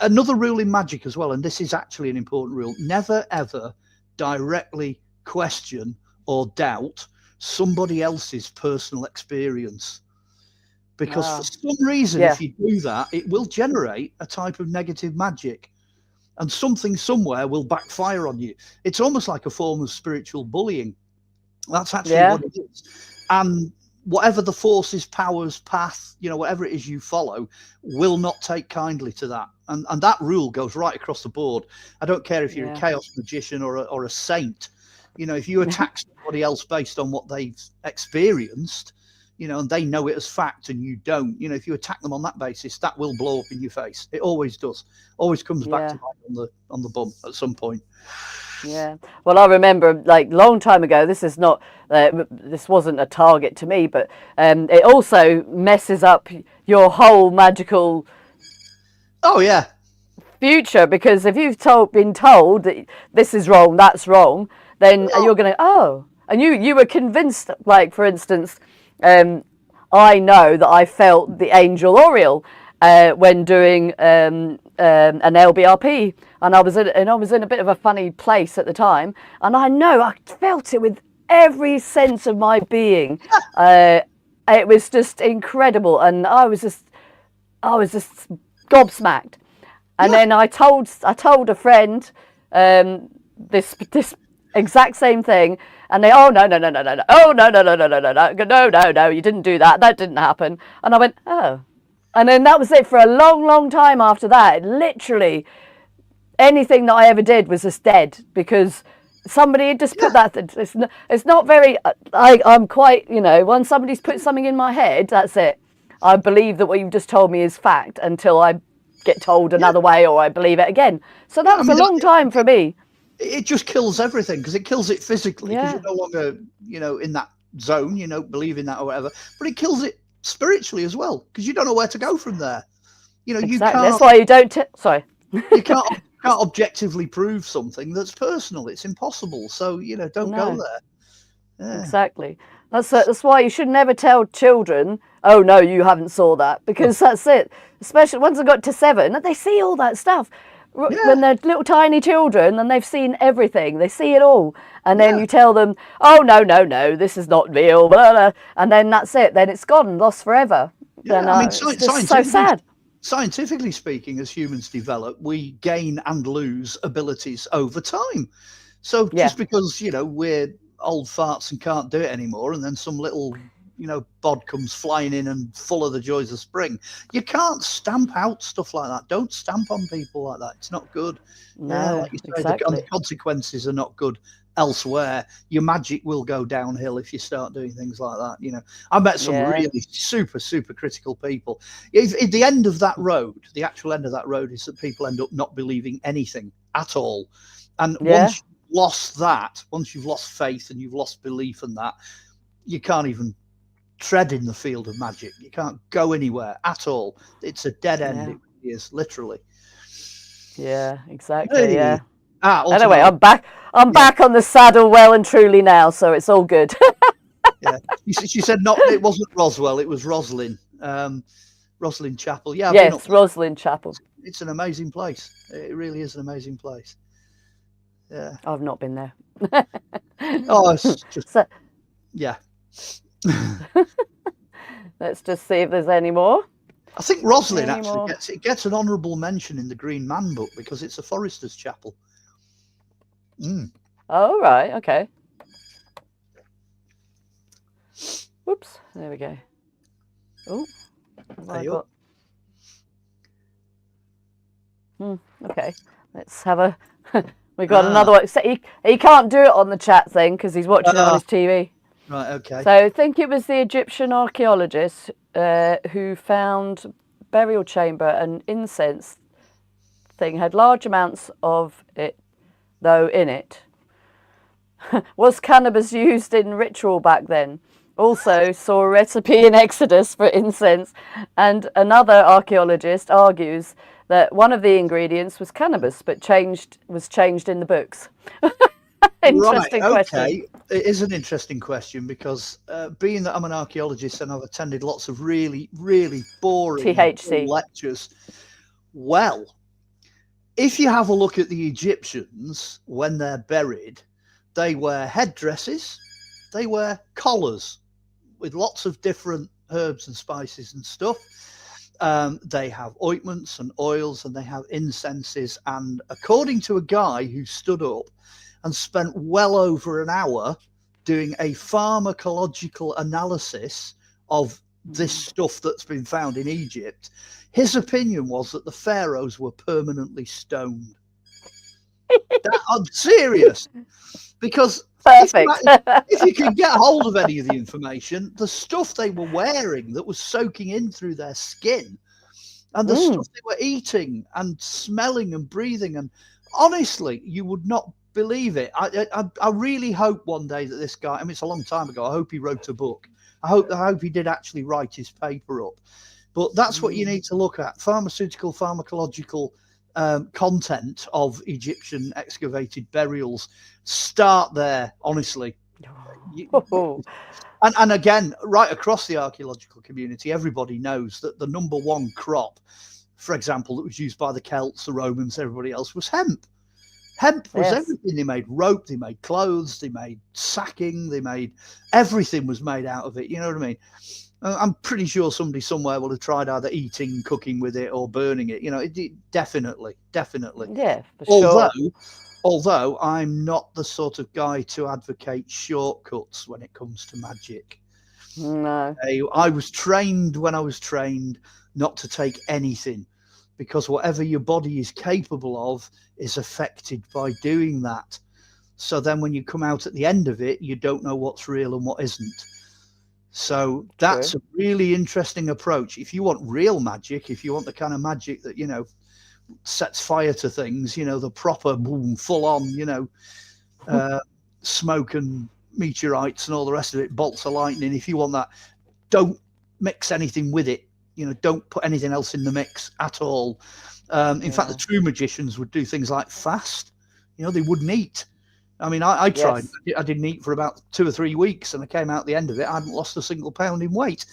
rule in magic as well, and this is actually an important rule: never ever directly question or doubt somebody else's personal experience, because for some reason, if you do that, it will generate a type of negative magic, and something somewhere will backfire on you. It's almost like a form of spiritual bullying. That's actually what it is. And whatever the forces, powers, path, you know, whatever it is you follow, will not take kindly to that. And that rule goes right across the board. I don't care if you're a chaos magician or a saint. You know, if you attack somebody else based on what they've experienced, you know, and they know it as fact and you don't, you know, if you attack them on that basis, that will blow up in your face. It always does. Always comes back to life on the bum at some point. Yeah, well, I remember, like, long time ago, this is not, this wasn't a target to me, but it also messes up your whole magical future, because if you've been told that this is wrong, that's wrong, then you're going to, and you were convinced, like, for instance, I know that I felt the angel Oriel when doing an LBRP, and I was in a bit of a funny place at the time, and I know I felt it with every sense of my being, and it was just incredible, and I was just gobsmacked. And then I told a friend this exact same thing, and they, oh no, oh no, you didn't do that. That didn't happen. And I went, oh. And then that was it for a long, long time after that. Literally, anything that I ever did was just dead, because somebody had just put that. It's not very. I'm quite, when somebody's put something in my head, that's it. I believe that what you've just told me is fact until I get told another way, or I believe it again. So that was a long time for me. It just kills everything, because it kills it physically, because you're no longer, in that zone, believing that or whatever. But it kills it spiritually as well, because you don't know where to go from there. Exactly. You can't. That's why you don't. Sorry. You can't objectively prove something that's personal. It's impossible. So don't go there. Yeah. Exactly. That's why you should never tell children, oh no, you haven't saw that, because that's it. Especially once they got to 7, they see all that stuff. When they're little tiny children and they've seen everything, they see it all, and then you tell them, oh no, this is not real, blah, blah, and then that's it. Then it's gone, lost forever. Yeah, And, it's just so sad. Scientifically speaking, as humans develop, we gain and lose abilities over time. So just because we're old farts and can't do it anymore, and then some little bod comes flying in and full of the joys of spring, you can't stamp out stuff like that. Don't stamp on people like that. It's not good. No, like you say, exactly. the consequences are not good elsewhere. Your magic will go downhill if you start doing things like that. I met some really super critical people. At the end of that road, the actual end of that road, is that people end up not believing anything at all. And once you've lost that, once you've lost faith and you've lost belief in that, you can't even tread in the field of magic. You can't go anywhere at all. It's a dead end. It really is, literally. Yeah, exactly. Yeah. Anyway, I'm back on the saddle well and truly now, so it's all good. She said it wasn't Roswell, it was Roslyn. Roslyn Chapel. Yeah. Yes, Roslyn Chapel. It's an amazing place. It really is an amazing place. Yeah. I've not been there. It's just yeah. Let's just see if there's any more. I think Roslyn actually gets an honourable mention in the Green Man book because it's a forester's chapel. Oh, right, okay. Whoops, there we go. Oh, okay, let's have a. We got another one. So he can't do it on the chat thing because he's watching it on his TV. Right, okay. So I think it was the Egyptian archaeologist who found burial chamber and incense thing, had large amounts of it, though, in it. Was cannabis used in ritual back then? Also saw a recipe in Exodus for incense, and another archaeologist argues that one of the ingredients was cannabis, but was changed in the books. Interesting question. Okay. It is an interesting question because being that I'm an archaeologist and I've attended lots of really, really boring THC lectures. Well, if you have a look at the Egyptians when they're buried, they wear headdresses, they wear collars with lots of different herbs and spices and stuff. They have ointments and oils, and they have incenses. And according to a guy who stood up and spent well over an hour doing a pharmacological analysis of this stuff that's been found in Egypt, his opinion was that the pharaohs were permanently stoned. I'm serious. Because if you can get hold of any of the information, the stuff they were wearing that was soaking in through their skin, and the stuff they were eating and smelling and breathing, and honestly, you would not believe it. I really hope one day that this guy, I mean, it's a long time ago, I hope he wrote a book. I hope he did actually write his paper up. But that's what you need to look at: pharmacological content of Egyptian excavated burials. Start there, honestly. And again, right across the archaeological community, everybody knows that the number one crop, for example, that was used by the Celts, the Romans, everybody else, was hemp. Hemp was everything. They made rope, they made clothes, they made sacking, they made everything was made out of it. You know what I mean? I'm pretty sure somebody somewhere will have tried either eating, cooking with it, or burning it. You know, it definitely. Yeah, for Although, sure. although I'm not the sort of guy to advocate shortcuts when it comes to magic. No. I was trained when I was trained not to take anything, because whatever your body is capable of is affected by doing that. So then when you come out at the end of it, you don't know what's real and what isn't. So that's True. a really interesting approach. If you want real magic, if you want the kind of magic that, you know, sets fire to things, you know, the proper boom, full on, you know, smoke and meteorites and all the rest of it, bolts of lightning. If you want that, don't mix anything with it. You know, don't put anything else in the mix at all. In fact, the true magicians would do things like fast. You know, they wouldn't eat. I mean, I tried. Yes. I didn't eat for about 2 or 3 weeks, and I came out the end of it. I hadn't lost a single pound in weight.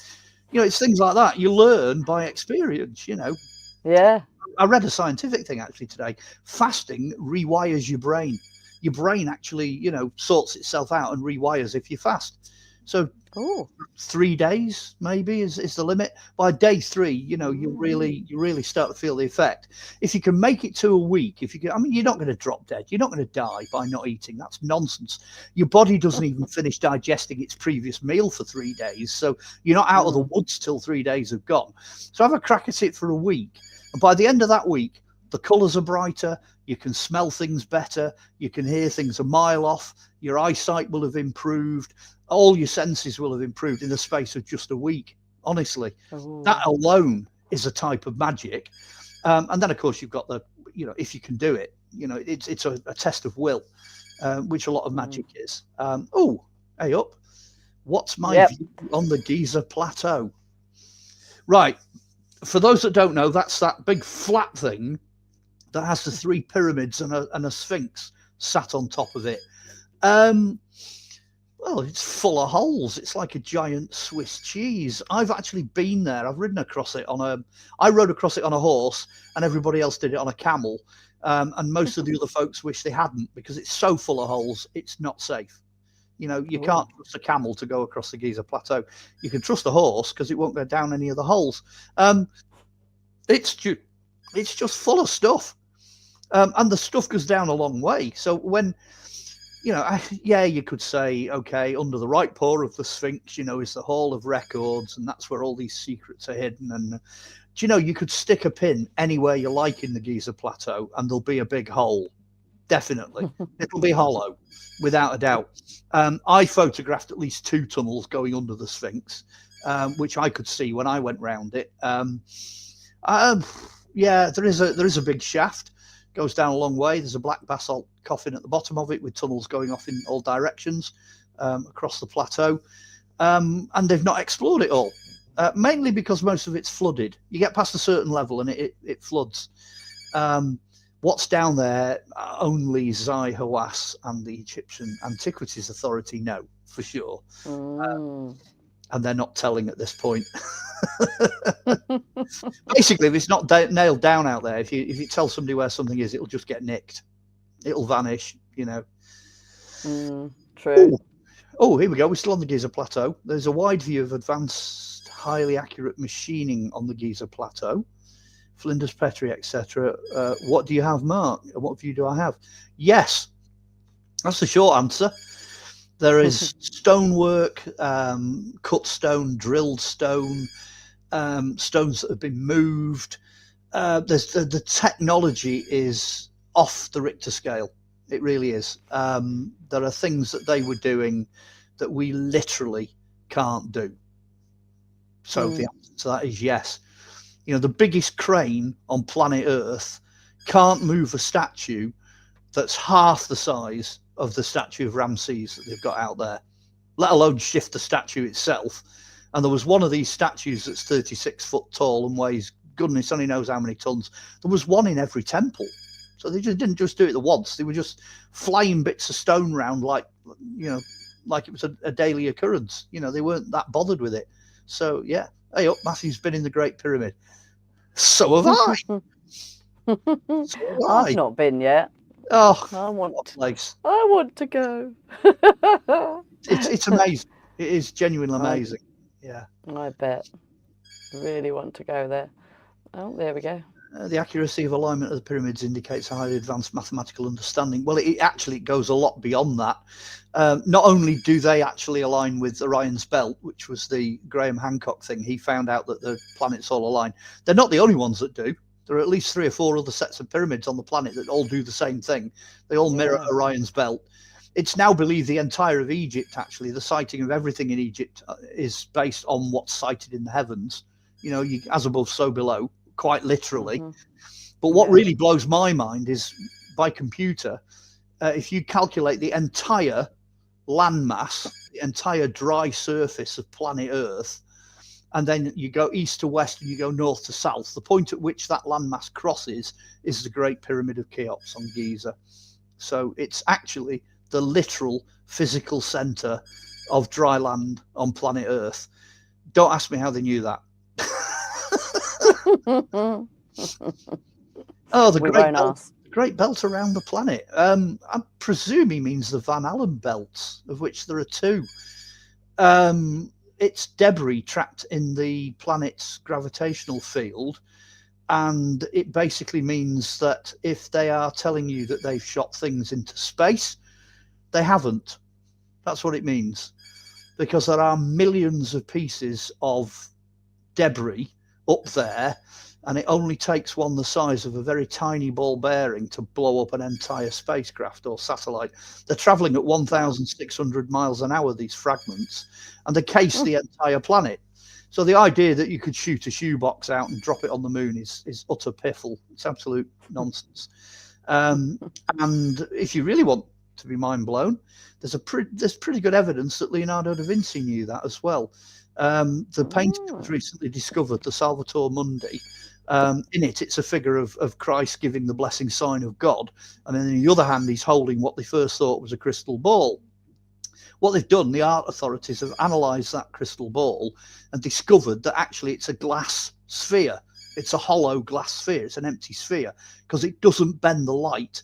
You know, it's things like that. You learn by experience, you know. Yeah. I read a scientific thing actually today. Fasting rewires your brain. Your brain actually, you know, sorts itself out and rewires if you fast. So Oh. 3 days maybe is the limit. By day 3, you know, you really start to feel the effect. If you can make it to a week, if you can, I mean, you're not going to drop dead. You're not going to die by not eating. That's nonsense. Your body doesn't even finish digesting its previous meal for 3 days. So you're not out of the woods till 3 days have gone. So have a crack at it for a week. And by the end of that week, the colours are brighter. You can smell things better. You can hear things a mile off. Your eyesight will have improved. All your senses will have improved in the space of just a week. Honestly, that alone is a type of magic. And then, of course, you've got the, you know, if you can do it, you know, it's a test of will, which a lot of magic is. Oh, hey up. What's my view on the Giza Plateau? Right. For those that don't know, that's that big flat thing that has the 3 pyramids and a sphinx sat on top of it. Well, it's full of holes. It's like a giant Swiss cheese. I've actually been there. I've ridden across it I rode across it on a horse, and everybody else did it on a camel. And most of the other folks wish they hadn't, because it's so full of holes, it's not safe. You know, you can't trust a camel to go across the Giza Plateau. You can trust a horse because it won't go down any of the holes. It's just full of stuff. And the stuff goes down a long way. So when, you know, you could say, okay, under the right paw of the Sphinx, you know, is the Hall of Records, and that's where all these secrets are hidden. And do you know, you could stick a pin anywhere you like in the Giza Plateau, and there'll be a big hole. Definitely, it'll be hollow, without a doubt. I photographed at least 2 tunnels going under the Sphinx, which I could see when I went round it. Yeah, there is a big shaft. Goes down a long way. There's a black basalt coffin at the bottom of it with tunnels going off in all directions across the plateau. And they've not explored it all, mainly because most of it's flooded. You get past a certain level and it floods. What's down there, only Zai Hawass and the Egyptian Antiquities Authority know for sure. And they're not telling at this point. Basically, if it's not nailed down out there, if you tell somebody where something is, it'll just get nicked. It'll vanish, you know. True. Oh, here we go. We're still on the Giza Plateau. There's a wide view of advanced, highly accurate machining on the Giza Plateau. Flinders Petrie, etc. What do you have, Mark? What view do I have? Yes, that's the short answer. There is stonework, cut stone, drilled stone, stones that have been moved. There's the technology is off the Richter scale. It really is. There are things that they were doing that we literally can't do. So the answer to that is yes. You know, the biggest crane on planet Earth can't move a statue that's half the size of the statue of Ramses that they've got out there, let alone shift the statue itself. And there was one of these statues that's 36 foot tall and weighs goodness only knows how many tons. There was one in every temple. So they just didn't just do it the once. They were just flying bits of stone around like, you know, like it was a daily occurrence. You know, they weren't that bothered with it. So, yeah. Hey, up, Matthew's been in the Great Pyramid. So have I. I've not been yet. Oh, what a place. I want to go. It's amazing. It is genuinely amazing. Yeah. I bet. Really want to go there. Oh, there we go. The accuracy of alignment of the pyramids indicates a highly advanced mathematical understanding. Well, it actually goes a lot beyond that. Not only do they actually align with Orion's belt, which was the Graham Hancock thing, he found out that the planets all align. They're not the only ones that do. There are at least 3 or 4 other sets of pyramids on the planet that all do the same thing. They all mirror Orion's belt. It's now believed the entire of Egypt, actually, the sighting of everything in Egypt is based on what's sighted in the heavens. You know, as above, so below. Quite literally. But what really blows my mind is by computer, if you calculate the entire landmass, the entire dry surface of planet Earth, and then you go east to west and you go north to south, the point at which that landmass crosses is the Great Pyramid of Cheops on Giza. So it's actually the literal physical center of dry land on planet Earth. Don't ask me how they knew that. Oh, the great belt around the planet. I presume he means the Van Allen belts, of which there are 2. It's debris trapped in the planet's gravitational field, and it basically means that if they are telling you that they've shot things into space, they haven't. That's what it means, because there are millions of pieces of debris up there, and it only takes one the size of a very tiny ball bearing to blow up an entire spacecraft or satellite. They're traveling at 1,600 miles an hour, these fragments, and they case the entire planet. So the idea that you could shoot a shoebox out and drop it on the moon is utter piffle. It's absolute nonsense. And if you really want to be mind blown, there's pretty good evidence that Leonardo da Vinci knew that as well. The painting that was recently discovered, the Salvator Mundi, in it's a figure of Christ giving the blessing sign of God, and then on the other hand he's holding what they first thought was a crystal ball. What they've done, the art authorities have analysed that crystal ball and discovered that actually it's a glass sphere. It's a hollow glass sphere. It's an empty sphere, because it doesn't bend the light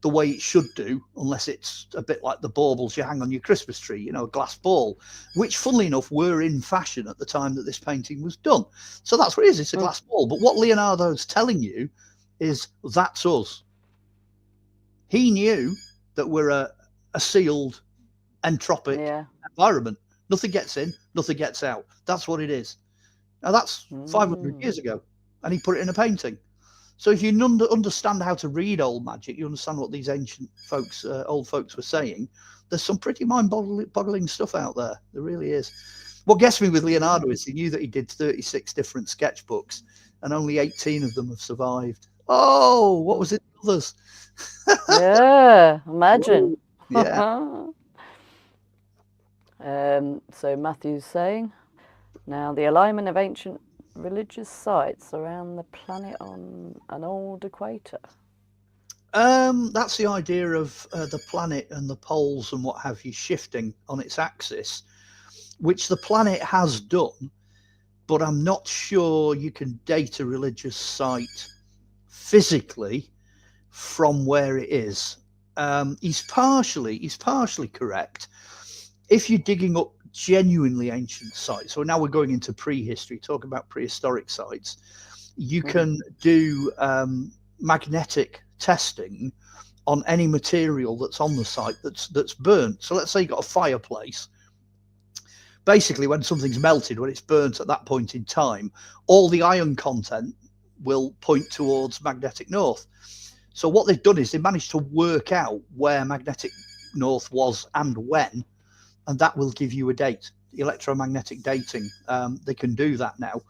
the way it should do, unless it's a bit like the baubles you hang on your Christmas tree, you know, a glass ball, which funnily enough were in fashion at the time that this painting was done. So that's what it is, it's a glass ball. But what Leonardo's telling you is that's us. He knew that we're a sealed entropic environment. Nothing gets in, nothing gets out. That's what it is. Now that's 500 years ago, and he put it in a painting. So if you understand how to read old magic, you understand what these ancient folks, old folks were saying, there's some pretty mind-boggling stuff out there. There really is. What gets me with Leonardo is he knew that he did 36 different sketchbooks, and only 18 of them have survived. Oh, what was it? Others? Yeah, imagine. Yeah. So Matthew's saying, now the alignment of ancient religious sites around the planet on an old equator. That's the idea of the planet and the poles and what have you shifting on its axis, which the planet has done, but I'm not sure you can date a religious site physically from where it is. He's partially correct. If you're digging up genuinely ancient sites, so now we're going into prehistory, talk about prehistoric sites, you can do magnetic testing on any material that's on the site that's burnt. So let's say you've got a fireplace. Basically, when something's melted, when it's burnt at that point in time, all the iron content will point towards magnetic north. So what they've done is they managed to work out where magnetic north was and when, and that will give you a date. Electromagnetic dating, they can do that now,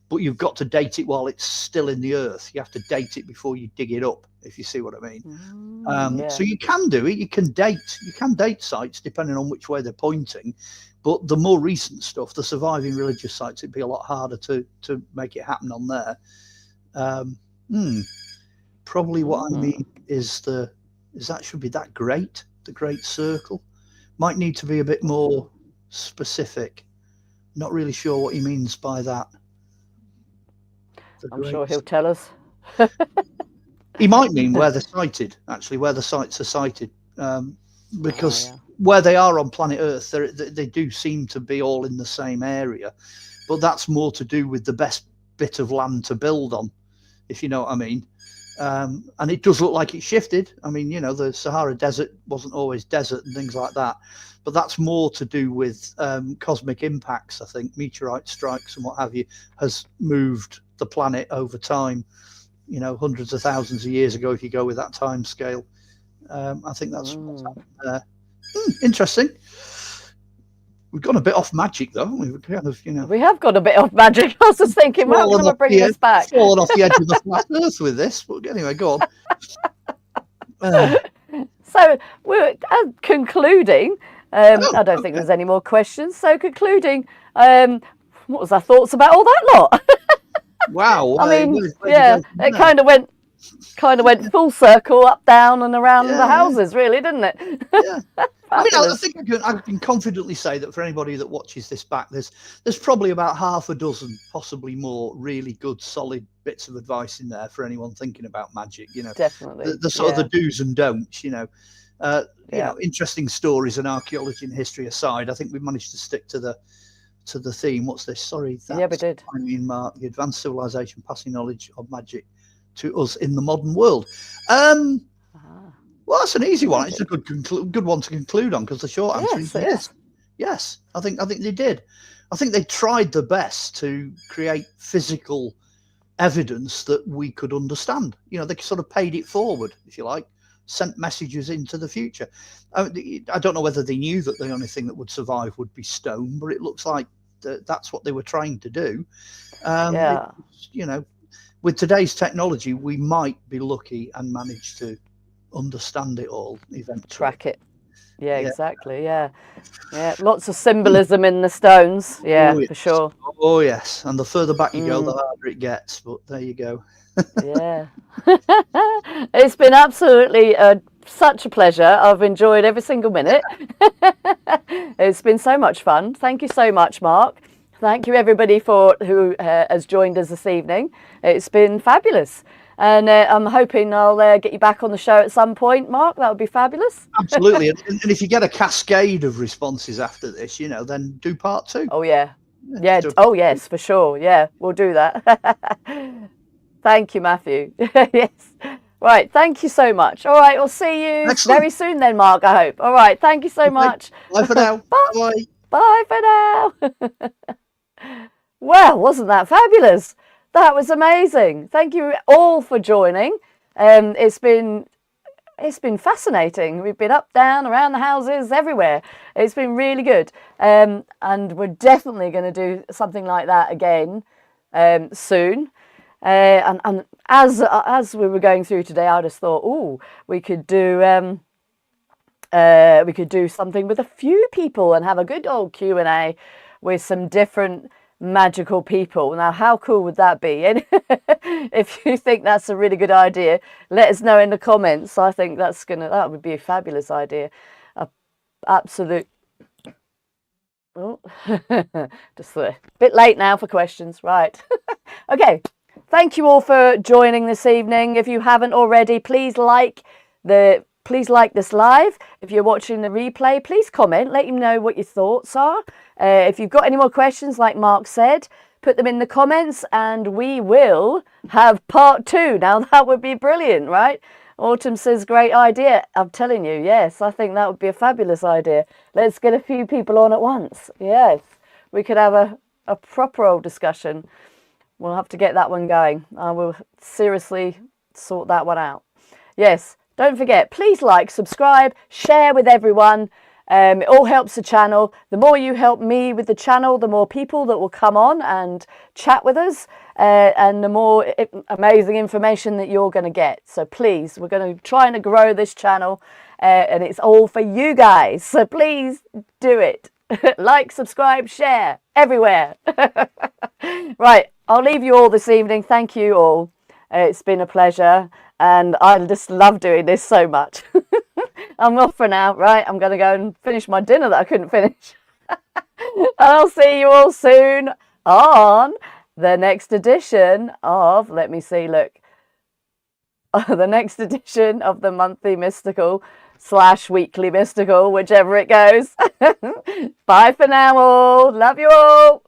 but you've got to date it while it's still in the earth. You have to date it before you dig it up, if you see what I mean. So you can do it. You can date sites depending on which way they're pointing, but the more recent stuff, the surviving religious sites, it'd be a lot harder to make it happen on there. Probably what I mean is that should be that great, the Great Circle. Might need to be a bit more specific. Not really sure what he means by that. I'm sure he'll tell us. He might mean where they're sited, actually, where the sites are sited, because where they are on planet Earth, they do seem to be all in the same area, but that's more to do with the best bit of land to build on, if you know what I mean. And it does look like it shifted. I mean, you know, the Sahara Desert wasn't always desert and things like that, but that's more to do with cosmic impacts. I think meteorite strikes and what have you has moved the planet over time, you know, hundreds of thousands of years ago, if you go with that time scale. I think that's what's happened there. Interesting. We've gone a bit off Magick, though. We've kind of, you know, we have got a bit off Magick. I was just thinking, how can I bring this back? Fallen off the edge of the flat Earth with this, but anyway, go on. So we're concluding. I don't think there's any more questions. So concluding, what was our thoughts about all that lot? Wow. I mean, yeah, it kind of went full circle, up, down, and around the houses, really, didn't it? Yeah. I mean, I think I can confidently say that for anybody that watches this back, there's probably about half a dozen, possibly more, really good, solid bits of advice in there for anyone thinking about magic. You know, definitely the sort of the do's and don'ts. You know, you know, interesting stories and archaeology and history aside, I think we managed to stick to the theme. What's this? Sorry, yeah, we did. I mean, Mark, the advanced civilization passing knowledge of magic to us in the modern world. Well, that's an easy one. It's a good one to conclude on, because the short answer is yes. Yes, I think they did. I think they tried their best to create physical evidence that we could understand. You know, they sort of paid it forward, if you like, sent messages into the future. I don't know whether they knew that the only thing that would survive would be stone, but it looks like that's what they were trying to do. You know, with today's technology, we might be lucky and manage to understand it all eventually. Track it. Yeah, exactly. Yeah. Lots of symbolism in the stones. Yeah, for sure. Oh yes, and the further back you go, the harder it gets. But there you go. Yeah. It's been absolutely such a pleasure. I've enjoyed every single minute. It's been so much fun. Thank you so much, Mark. Thank you everybody who has joined us this evening. It's been fabulous. And I'm hoping I'll get you back on the show at some point, Mark. That would be fabulous. Absolutely. And if you get a cascade of responses after this, you know, then do part 2. Oh, yeah. Yeah. Oh, yes, for sure. Yeah, we'll do that. Thank you, Matthew. Yes. Right. Thank you so much. All right. We'll see you very soon then, Mark, I hope. All right. Thank you so much. Bye for now. Bye. Bye for now. Well, wasn't that fabulous? That was amazing. Thank you all for joining. It's been fascinating. We've been up, down, around the houses, everywhere. It's been really good. And we're definitely going to do something like that again soon. And as we were going through today, I just thought, oh, we could do something with a few people and have a good old Q&A with some different magical people. Now, how cool would that be? And if you think that's a really good idea, let us know in the comments. I think that would be a fabulous idea. Absolute. Oh, just a bit late now for questions, right? Okay, thank you all for joining this evening. If you haven't already, please like this live. If you're watching the replay, please comment, let you know what your thoughts are. If you've got any more questions, like Mark said, put them in the comments and we will have part 2. Now that would be brilliant, right? Autumn says, great idea. I'm telling you, yes, I think that would be a fabulous idea. Let's get a few people on at once. Yes, we could have a proper old discussion. We'll have to get that one going. I will seriously sort that one out. Yes. Don't forget, please like, subscribe, share with everyone. It all helps the channel. The more you help me with the channel, the more people that will come on and chat with us, and the more amazing information that you're going to get. So please, we're going to try and grow this channel, and it's all for you guys. So please do it. Like, subscribe, share, everywhere. Right, I'll leave you all this evening. Thank you all. It's been a pleasure. And I just love doing this so much. I'm off for now, right? I'm going to go and finish my dinner that I couldn't finish. And I'll see you all soon on the next edition of, let me see, look. The next edition of the Monthly Mystical / weekly mystical, whichever it goes. Bye for now all. Love you all.